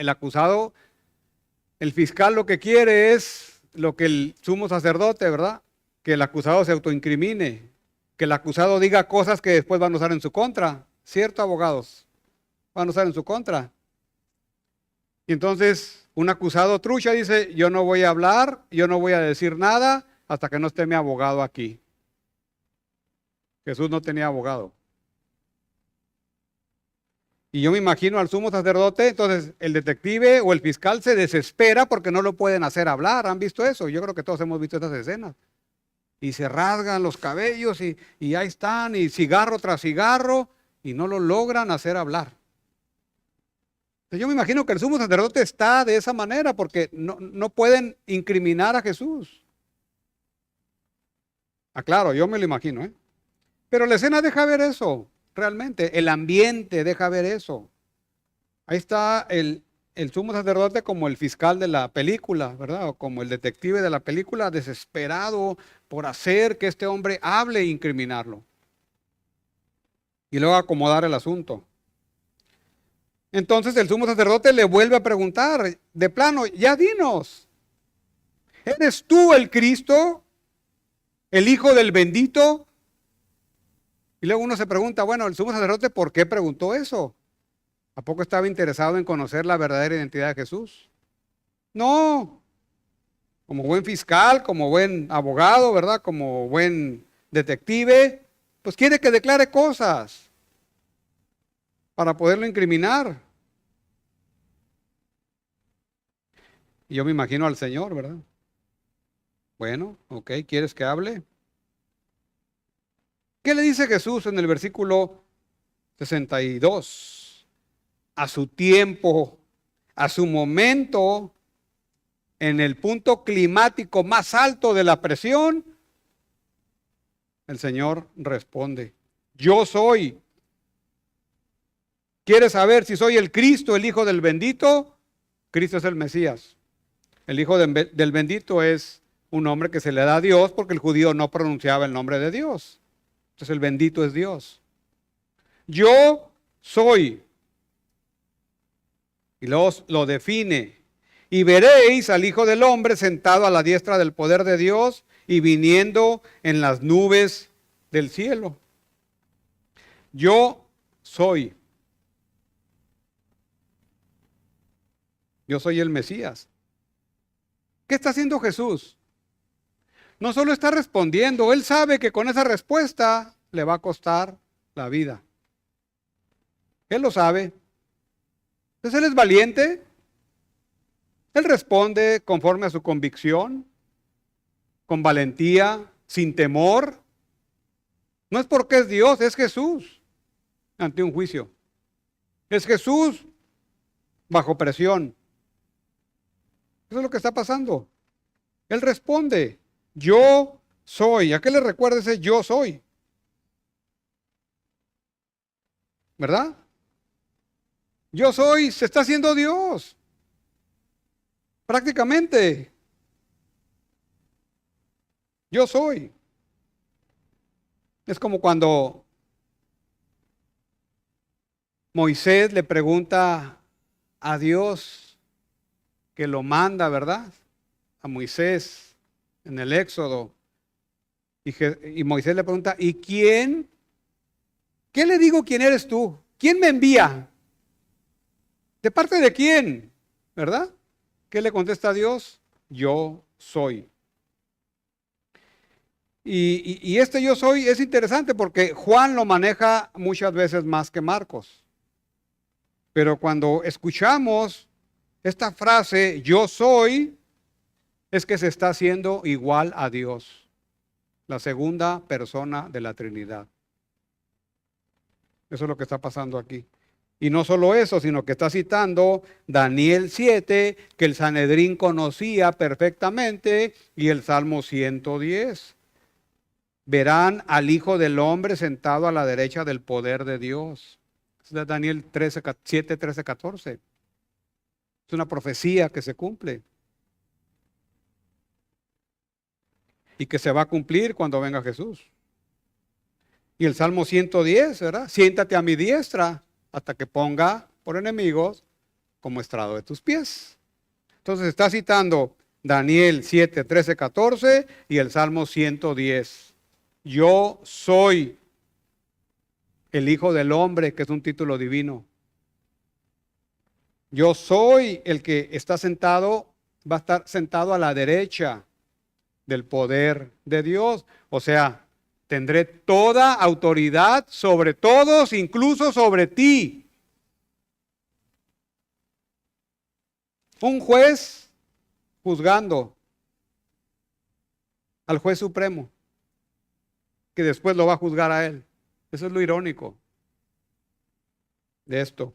el fiscal lo que quiere es lo que el sumo sacerdote, ¿verdad?, que el acusado se autoincrimine, que el acusado diga cosas que después van a usar en su contra. ¿Cierto, abogados? Van a usar en su contra. Y entonces un acusado trucha dice, yo no voy a hablar, yo no voy a decir nada hasta que no esté mi abogado aquí. Jesús no tenía abogado. Y yo me imagino al sumo sacerdote, entonces el detective o el fiscal se desespera porque no lo pueden hacer hablar. ¿Han visto eso? Yo creo que todos hemos visto esas escenas. Y se rasgan los cabellos y ahí están, y cigarro tras cigarro, y no lo logran hacer hablar. Entonces yo me imagino que el sumo sacerdote está de esa manera porque no pueden incriminar a Jesús. Claro, yo me lo imagino, ¿eh? Pero la escena deja ver eso, realmente. El ambiente deja ver eso. Ahí está el sumo sacerdote como el fiscal de la película, ¿verdad? O como el detective de la película, desesperado por hacer que este hombre hable e incriminarlo. Y luego acomodar el asunto. Entonces el sumo sacerdote le vuelve a preguntar, de plano, ya dinos, ¿eres tú el Cristo, el Hijo del bendito? Y luego uno se pregunta, bueno, el sumo sacerdote, ¿por qué preguntó eso? ¿A poco estaba interesado en conocer la verdadera identidad de Jesús? No, como buen fiscal, como buen abogado, ¿verdad? Como buen detective, pues quiere que declare cosas para poderlo incriminar. Y yo me imagino al Señor, ¿verdad? Bueno, ok, ¿quieres que hable? ¿Qué le dice Jesús en el versículo 62? a su tiempo, a su momento, en el punto climático más alto de la presión, el Señor responde, yo soy. ¿Quieres saber si soy el Cristo, el Hijo del bendito? Cristo es el Mesías. El Hijo del bendito es un nombre que se le da a Dios porque el judío no pronunciaba el nombre de Dios. Entonces el bendito es Dios. Yo soy. Y luego lo define. Y veréis al Hijo del Hombre sentado a la diestra del poder de Dios y viniendo en las nubes del cielo. Yo soy. Yo soy el Mesías. ¿Qué está haciendo Jesús? No solo está respondiendo, Él sabe que con esa respuesta le va a costar la vida. Él lo sabe. Entonces Él es valiente. Él responde conforme a su convicción, con valentía, sin temor. No es porque es Dios, es Jesús ante un juicio. Es Jesús bajo presión. Eso es lo que está pasando. Él responde, yo soy. ¿A qué le recuerda ese yo soy? ¿Verdad? Yo soy, se está haciendo Dios. Prácticamente. Yo soy. Es como cuando Moisés le pregunta a Dios que lo manda, ¿verdad? A Moisés en el Éxodo. Y Moisés le pregunta, ¿y quién? ¿Qué le digo quién eres tú? ¿Quién me envía? ¿De parte de quién? ¿Verdad? ¿Qué le contesta a Dios? Yo soy. Y este yo soy es interesante porque Juan lo maneja muchas veces más que Marcos. Pero cuando escuchamos esta frase, yo soy, es que se está haciendo igual a Dios, la segunda persona de la Trinidad. Eso es lo que está pasando aquí. Y no solo eso, sino que está citando Daniel 7, que el Sanedrín conocía perfectamente, y el Salmo 110. Verán al Hijo del Hombre sentado a la derecha del poder de Dios. Es de Daniel 7, 13, 14. Es una profecía que se cumple. Y que se va a cumplir cuando venga Jesús. Y el Salmo 110, ¿verdad? Siéntate a mi diestra hasta que ponga por enemigos como estrado de tus pies. Entonces está citando Daniel 7, 13, 14 y el Salmo 110. Yo soy el Hijo del Hombre, que es un título divino. Yo soy el que está sentado, va a estar sentado a la derecha del poder de Dios. O sea, tendré toda autoridad sobre todos, incluso sobre ti. Un juez juzgando al juez supremo, que después lo va a juzgar a él. Eso es lo irónico de esto.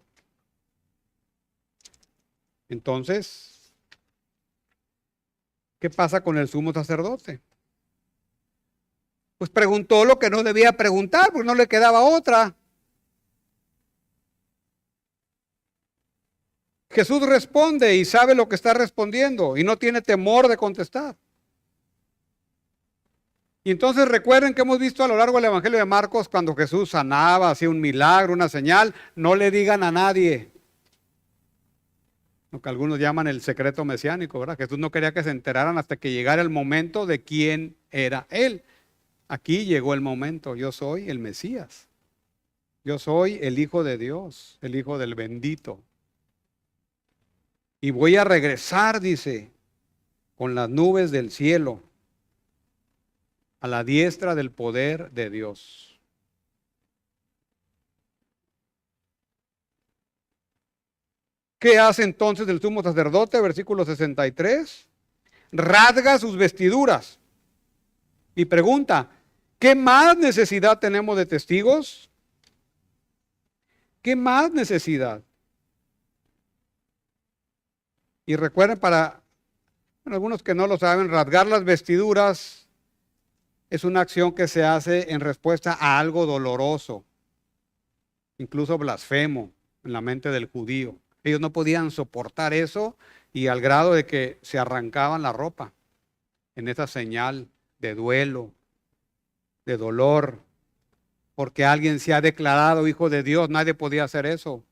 Entonces, ¿qué pasa con el sumo sacerdote? Pues preguntó lo que no debía preguntar, porque no le quedaba otra. Jesús responde y sabe lo que está respondiendo y no tiene temor de contestar. Y entonces recuerden que hemos visto a lo largo del Evangelio de Marcos, cuando Jesús sanaba, hacía un milagro, una señal, no le digan a nadie. Lo que algunos llaman el secreto mesiánico, ¿verdad? Jesús no quería que se enteraran hasta que llegara el momento de quién era Él. Aquí llegó el momento, yo soy el Mesías. Yo soy el Hijo de Dios, el Hijo del bendito. Y voy a regresar, dice, con las nubes del cielo, a la diestra del poder de Dios. ¿Qué hace entonces el sumo sacerdote? Versículo 63. Rasga sus vestiduras y pregunta, ¿qué más necesidad tenemos de testigos? ¿Qué más necesidad? Y recuerden, para algunos que no lo saben, rasgar las vestiduras es una acción que se hace en respuesta a algo doloroso, incluso blasfemo en la mente del judío. Ellos no podían soportar eso y al grado de que se arrancaban la ropa en esa señal de duelo, de dolor, porque alguien se ha declarado hijo de Dios. Nadie podía hacer eso.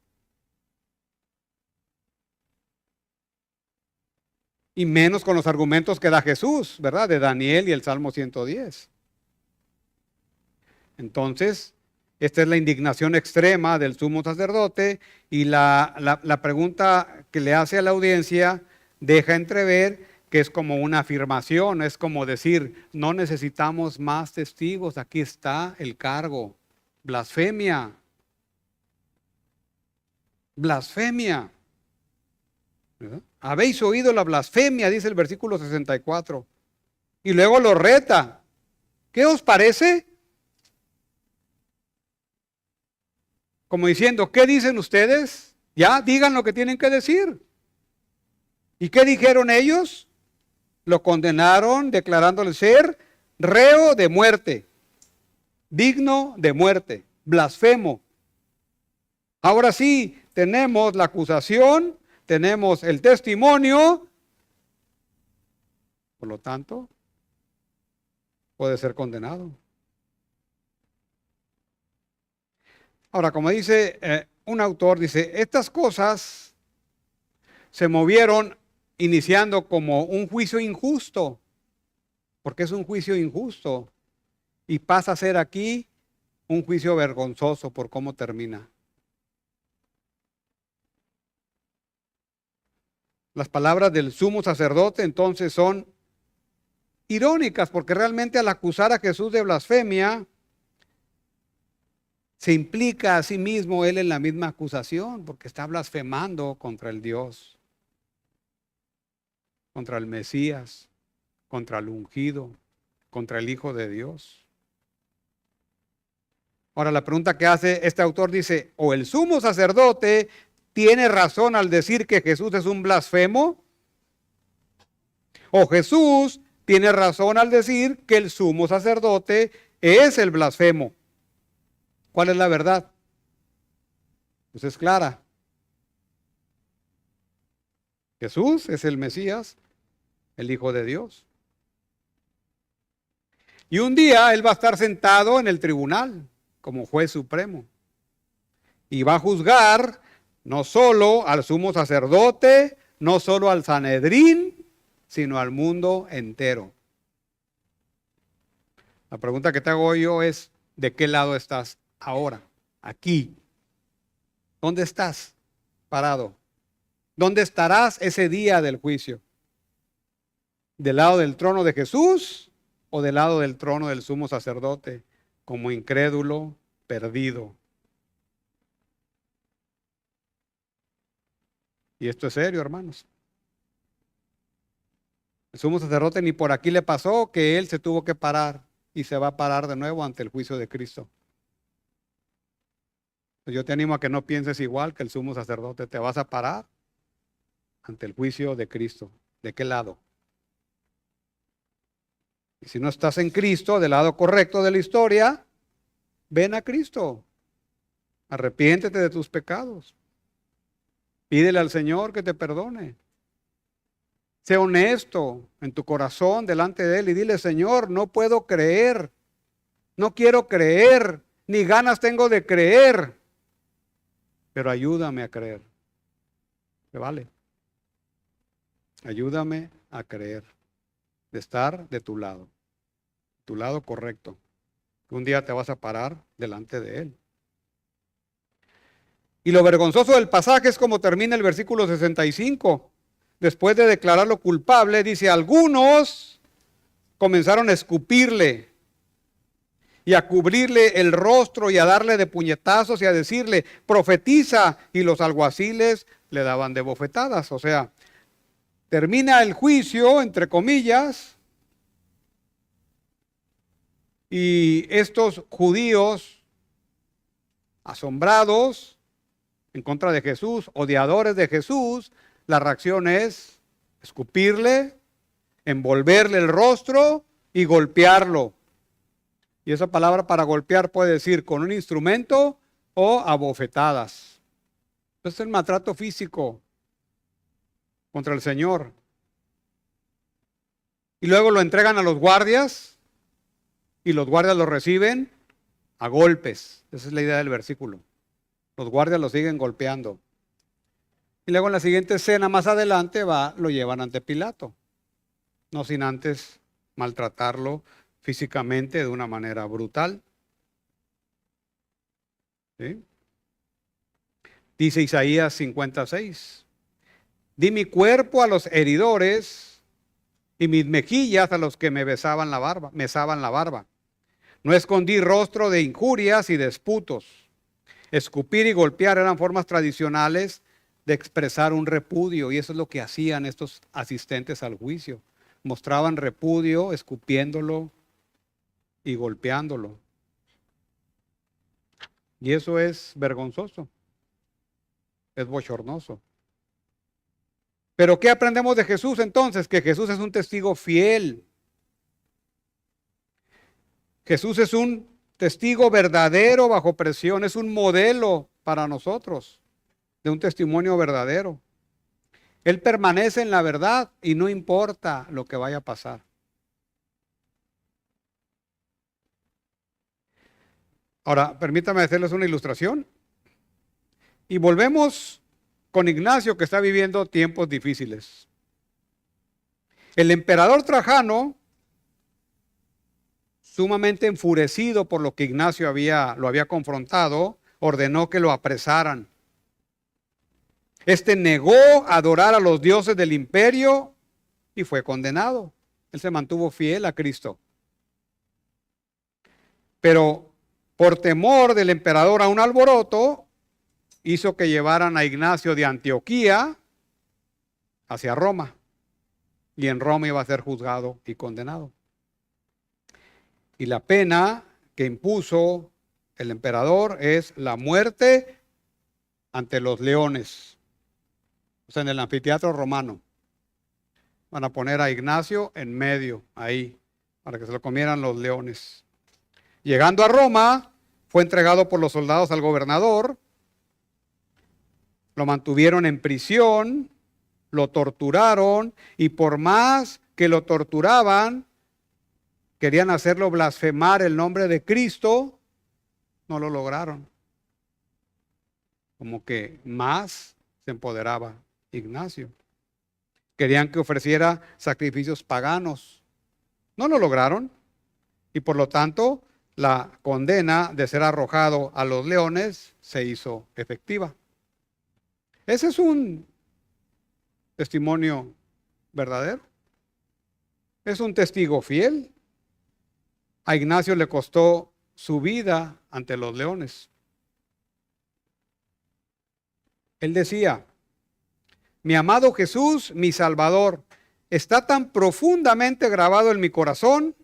Y menos con los argumentos que da Jesús, ¿verdad? De Daniel y el Salmo 110. Entonces, esta es la indignación extrema del sumo sacerdote y la pregunta que le hace a la audiencia deja entrever que es como una afirmación, es como decir, no necesitamos más testigos, aquí está el cargo. Blasfemia. Blasfemia. ¿Verdad? Habéis oído la blasfemia, dice el versículo 64. Y luego lo reta. ¿Qué os parece? Como diciendo, ¿qué dicen ustedes? Ya, digan lo que tienen que decir. ¿Y qué dijeron ellos? Lo condenaron declarándole ser reo de muerte, digno de muerte, blasfemo. Ahora sí, tenemos la acusación, tenemos el testimonio, por lo tanto, puede ser condenado. Ahora, como dice un autor, dice, estas cosas se movieron iniciando como un juicio injusto, porque es un juicio injusto, y pasa a ser aquí un juicio vergonzoso por cómo termina. Las palabras del sumo sacerdote entonces son irónicas, porque realmente al acusar a Jesús de blasfemia, se implica a sí mismo él en la misma acusación, porque está blasfemando contra el Dios, contra el Mesías, contra el ungido, contra el Hijo de Dios. Ahora la pregunta que hace este autor dice, o el sumo sacerdote tiene razón al decir que Jesús es un blasfemo, o Jesús tiene razón al decir que el sumo sacerdote es el blasfemo. ¿Cuál es la verdad? Pues es clara. Jesús es el Mesías, el Hijo de Dios. Y un día Él va a estar sentado en el tribunal como juez supremo. Y va a juzgar no solo al sumo sacerdote, no solo al Sanedrín, sino al mundo entero. La pregunta que te hago yo es, ¿de qué lado estás ahora? Aquí. ¿Dónde estás parado? ¿Dónde estarás ese día del juicio? ¿Del lado del trono de Jesús o del lado del trono del sumo sacerdote? Como incrédulo, perdido. Y esto es serio, hermanos. El sumo sacerdote ni por aquí le pasó que él se tuvo que parar y se va a parar de nuevo ante el juicio de Cristo. Yo te animo a que no pienses igual que el sumo sacerdote. Te vas a parar ante el juicio de Cristo. ¿De qué lado? Y si no estás en Cristo, del lado correcto de la historia, ven a Cristo. Arrepiéntete de tus pecados. Pídele al Señor que te perdone. Sé honesto en tu corazón delante de Él y dile, Señor, no puedo creer. No quiero creer, ni ganas tengo de creer. Pero ayúdame a creer. ¿Me vale? Ayúdame a creer. De estar de tu lado correcto. Un día te vas a parar delante de Él. Y lo vergonzoso del pasaje es como termina el versículo 65. Después de declararlo culpable, dice, algunos comenzaron a escupirle y a cubrirle el rostro y a darle de puñetazos y a decirle, profetiza, y los alguaciles le daban de bofetadas. O sea, termina el juicio, entre comillas, y estos judíos asombrados en contra de Jesús, odiadores de Jesús, la reacción es escupirle, envolverle el rostro y golpearlo. Y esa palabra para golpear puede decir con un instrumento o a bofetadas. Este es el maltrato físico contra el Señor. Y luego lo entregan a los guardias y los guardias lo reciben a golpes. Esa es la idea del versículo. Los guardias lo siguen golpeando. Y luego en la siguiente escena más adelante lo llevan ante Pilato. No sin antes maltratarlo físicamente de una manera brutal. ¿Sí? Dice Isaías 56. Di mi cuerpo a los heridores y mis mejillas a los que me besaban la barba. No escondí rostro de injurias y disputos. Escupir y golpear eran formas tradicionales de expresar un repudio, y eso es lo que hacían estos asistentes al juicio. Mostraban repudio escupiéndolo y golpeándolo. Y eso es vergonzoso, es bochornoso. Pero ¿qué aprendemos de Jesús entonces? Que Jesús es un testigo fiel. Jesús es un testigo verdadero bajo presión, es un modelo para nosotros de un testimonio verdadero. Él permanece en la verdad y no importa lo que vaya a pasar. Ahora, permítame hacerles una ilustración. Y volvemos con Ignacio, que está viviendo tiempos difíciles. El emperador Trajano, sumamente enfurecido por lo que Ignacio lo había confrontado, ordenó que lo apresaran. Este negó adorar a los dioses del imperio y fue condenado. Él se mantuvo fiel a Cristo. Pero por temor del emperador a un alboroto, hizo que llevaran a Ignacio de Antioquía hacia Roma. Y en Roma iba a ser juzgado y condenado. Y la pena que impuso el emperador es la muerte ante los leones. O sea, en el anfiteatro romano. Van a poner a Ignacio en medio, ahí, para que se lo comieran los leones. Llegando a Roma, fue entregado por los soldados al gobernador. Lo mantuvieron en prisión, lo torturaron, y por más que lo torturaban, querían hacerlo blasfemar el nombre de Cristo, no lo lograron. Como que más se empoderaba Ignacio. Querían que ofreciera sacrificios paganos. No lo lograron. Y por lo tanto, la condena de ser arrojado a los leones se hizo efectiva. Ese es un testimonio verdadero. Es un testigo fiel. A Ignacio le costó su vida ante los leones. Él decía: mi amado Jesús, mi Salvador, está tan profundamente grabado en mi corazón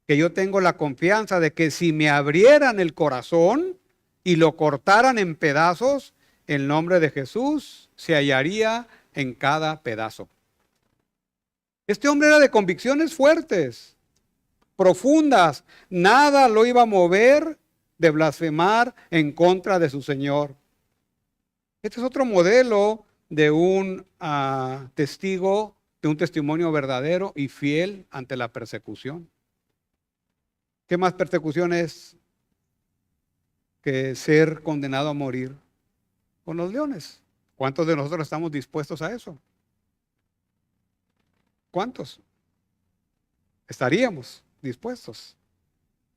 que yo tengo la confianza de que si me abrieran el corazón y lo cortaran en pedazos, el nombre de Jesús se hallaría en cada pedazo. Este hombre era de convicciones fuertes, profundas. Nada lo iba a mover de blasfemar en contra de su Señor. Este es otro modelo de un testigo, de un testimonio verdadero y fiel ante la persecución. ¿Qué más persecución es que ser condenado a morir con los leones? ¿Cuántos de nosotros estamos dispuestos a eso? ¿Cuántos estaríamos dispuestos?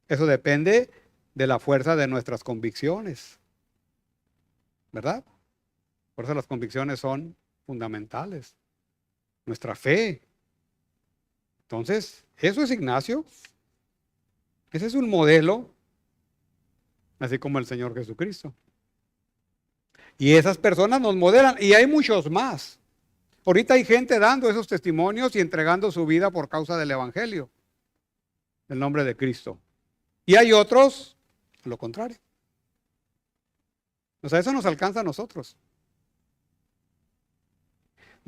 Eso depende de la fuerza de nuestras convicciones, ¿verdad? Por eso las convicciones son fundamentales. Nuestra fe. Entonces, eso es Ignacio. Ese es un modelo, así como el Señor Jesucristo. Y esas personas nos modelan, y hay muchos más. Ahorita hay gente dando esos testimonios y entregando su vida por causa del Evangelio, del nombre de Cristo. Y hay otros, a lo contrario. O sea, eso nos alcanza a nosotros.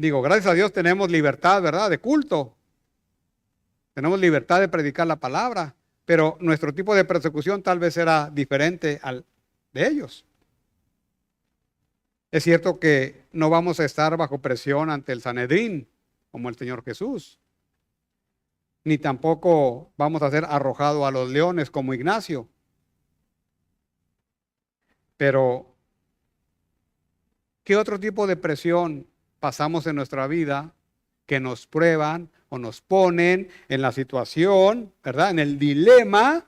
Digo, gracias a Dios tenemos libertad, ¿verdad? De culto. Tenemos libertad de predicar la palabra, pero nuestro tipo de persecución tal vez era diferente al de ellos. Es cierto que no vamos a estar bajo presión ante el Sanedrín, como el Señor Jesús, ni tampoco vamos a ser arrojados a los leones como Ignacio. Pero, ¿qué otro tipo de presión pasamos en nuestra vida que nos prueban o nos ponen en la situación, ¿verdad? En el dilema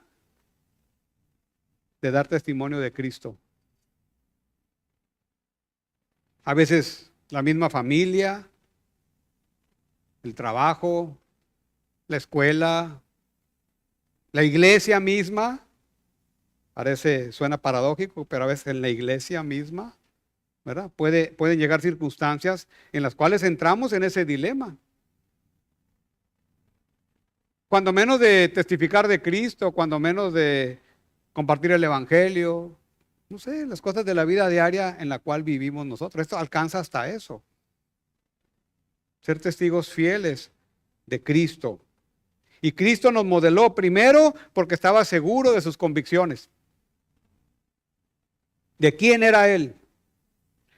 de dar testimonio de Cristo? A veces la misma familia, el trabajo, la escuela, la iglesia misma. Suena paradójico, pero a veces en la iglesia misma, ¿verdad? Pueden llegar circunstancias en las cuales entramos en ese dilema. Cuando menos de testificar de Cristo, cuando menos de compartir el Evangelio, no sé, las cosas de la vida diaria en la cual vivimos nosotros. Esto alcanza hasta eso. Ser testigos fieles de Cristo. Y Cristo nos modeló primero porque estaba seguro de sus convicciones. ¿De quién era Él?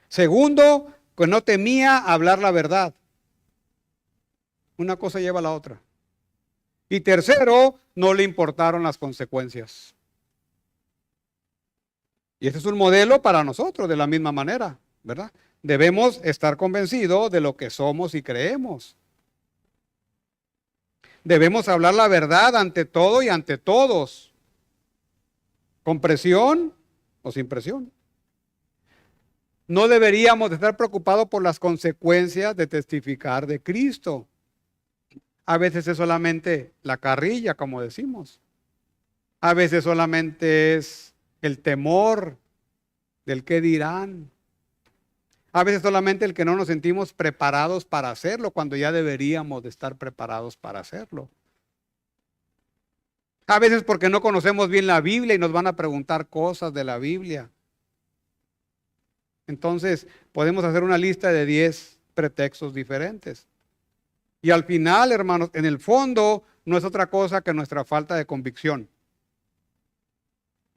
Segundo, que no temía hablar la verdad. Una cosa lleva a la otra. Y tercero, no le importaron las consecuencias. Y este es un modelo para nosotros de la misma manera, ¿verdad? Debemos estar convencidos de lo que somos y creemos. Debemos hablar la verdad ante todo y ante todos, con presión o sin presión. No deberíamos estar preocupados por las consecuencias de testificar de Cristo. A veces es solamente la carrilla, como decimos. A veces solamente es el temor del qué dirán. A veces solamente el que no nos sentimos preparados para hacerlo, cuando ya deberíamos de estar preparados para hacerlo. A veces porque no conocemos bien la Biblia y nos van a preguntar cosas de la Biblia. Entonces, podemos hacer una lista de 10 pretextos diferentes. Y al final, hermanos, en el fondo, no es otra cosa que nuestra falta de convicción.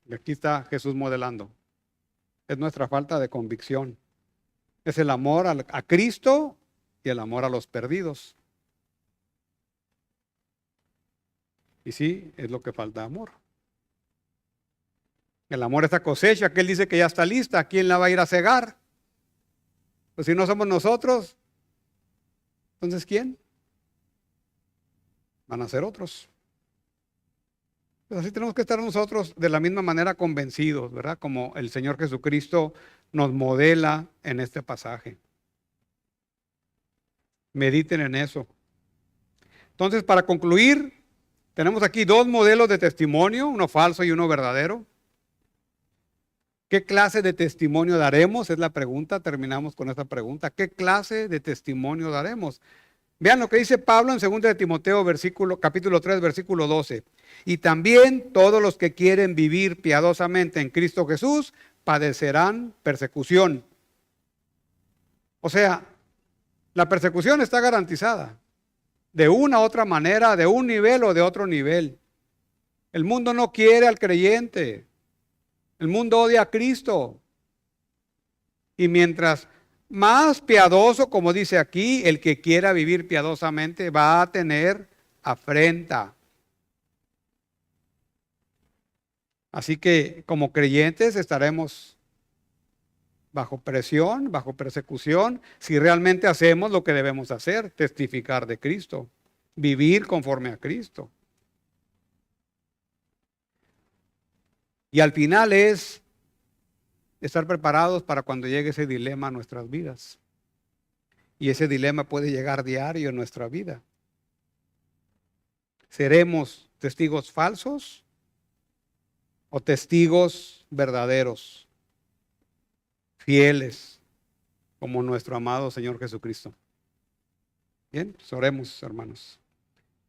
Y aquí está Jesús modelando. Es nuestra falta de convicción. Es el amor a Cristo y el amor a los perdidos. Y sí, es lo que falta, amor. El amor a esta cosecha que Él dice que ya está lista, ¿quién la va a ir a cegar? Pues si no somos nosotros, entonces ¿quién? Van a ser otros. Pues así tenemos que estar nosotros de la misma manera convencidos, ¿verdad? Como el Señor Jesucristo nos modela en este pasaje. Mediten en eso. Entonces, para concluir, tenemos aquí 2 modelos de testimonio, uno falso y uno verdadero. ¿Qué clase de testimonio daremos? Es la pregunta, terminamos con esta pregunta. ¿Qué clase de testimonio daremos? Vean lo que dice Pablo en 2 de Timoteo, capítulo 3, versículo 12. Y también todos los que quieren vivir piadosamente en Cristo Jesús padecerán persecución. O sea, la persecución está garantizada. De una u otra manera, de un nivel o de otro nivel. El mundo no quiere al creyente. El mundo odia a Cristo. Y mientras más piadoso, como dice aquí, el que quiera vivir piadosamente va a tener afrenta. Así que como creyentes estaremos bajo presión, bajo persecución, si realmente hacemos lo que debemos hacer, testificar de Cristo, vivir conforme a Cristo. Y al final es estar preparados para cuando llegue ese dilema a nuestras vidas. Y ese dilema puede llegar diario en nuestra vida. ¿Seremos testigos falsos o testigos verdaderos, fieles, como nuestro amado Señor Jesucristo? Bien, pues oremos, hermanos.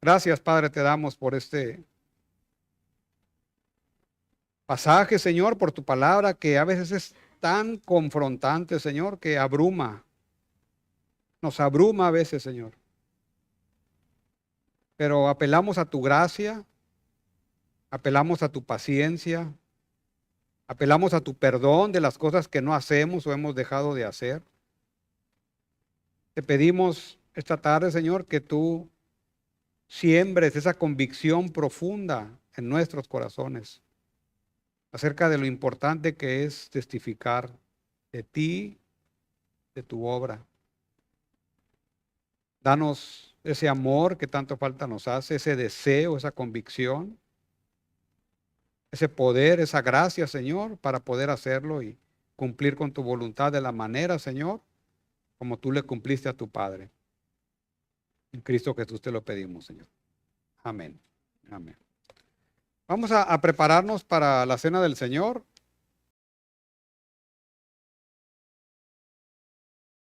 Gracias, Padre, te damos por este pasaje, Señor, por tu palabra que a veces es tan confrontante, Señor, que abruma. nos abruma a veces, Señor. Pero apelamos a tu gracia, apelamos a tu paciencia, apelamos a tu perdón de las cosas que no hacemos o hemos dejado de hacer. Te pedimos esta tarde, Señor, que tú siembres esa convicción profunda en nuestros corazones acerca de lo importante que es testificar de ti, de tu obra. Danos ese amor que tanto falta nos hace, ese deseo, esa convicción, ese poder, esa gracia, Señor, para poder hacerlo y cumplir con tu voluntad de la manera, Señor, como tú le cumpliste a tu Padre. En Cristo Jesús te lo pedimos, Señor. Amén. Amén. Vamos a prepararnos para la cena del Señor.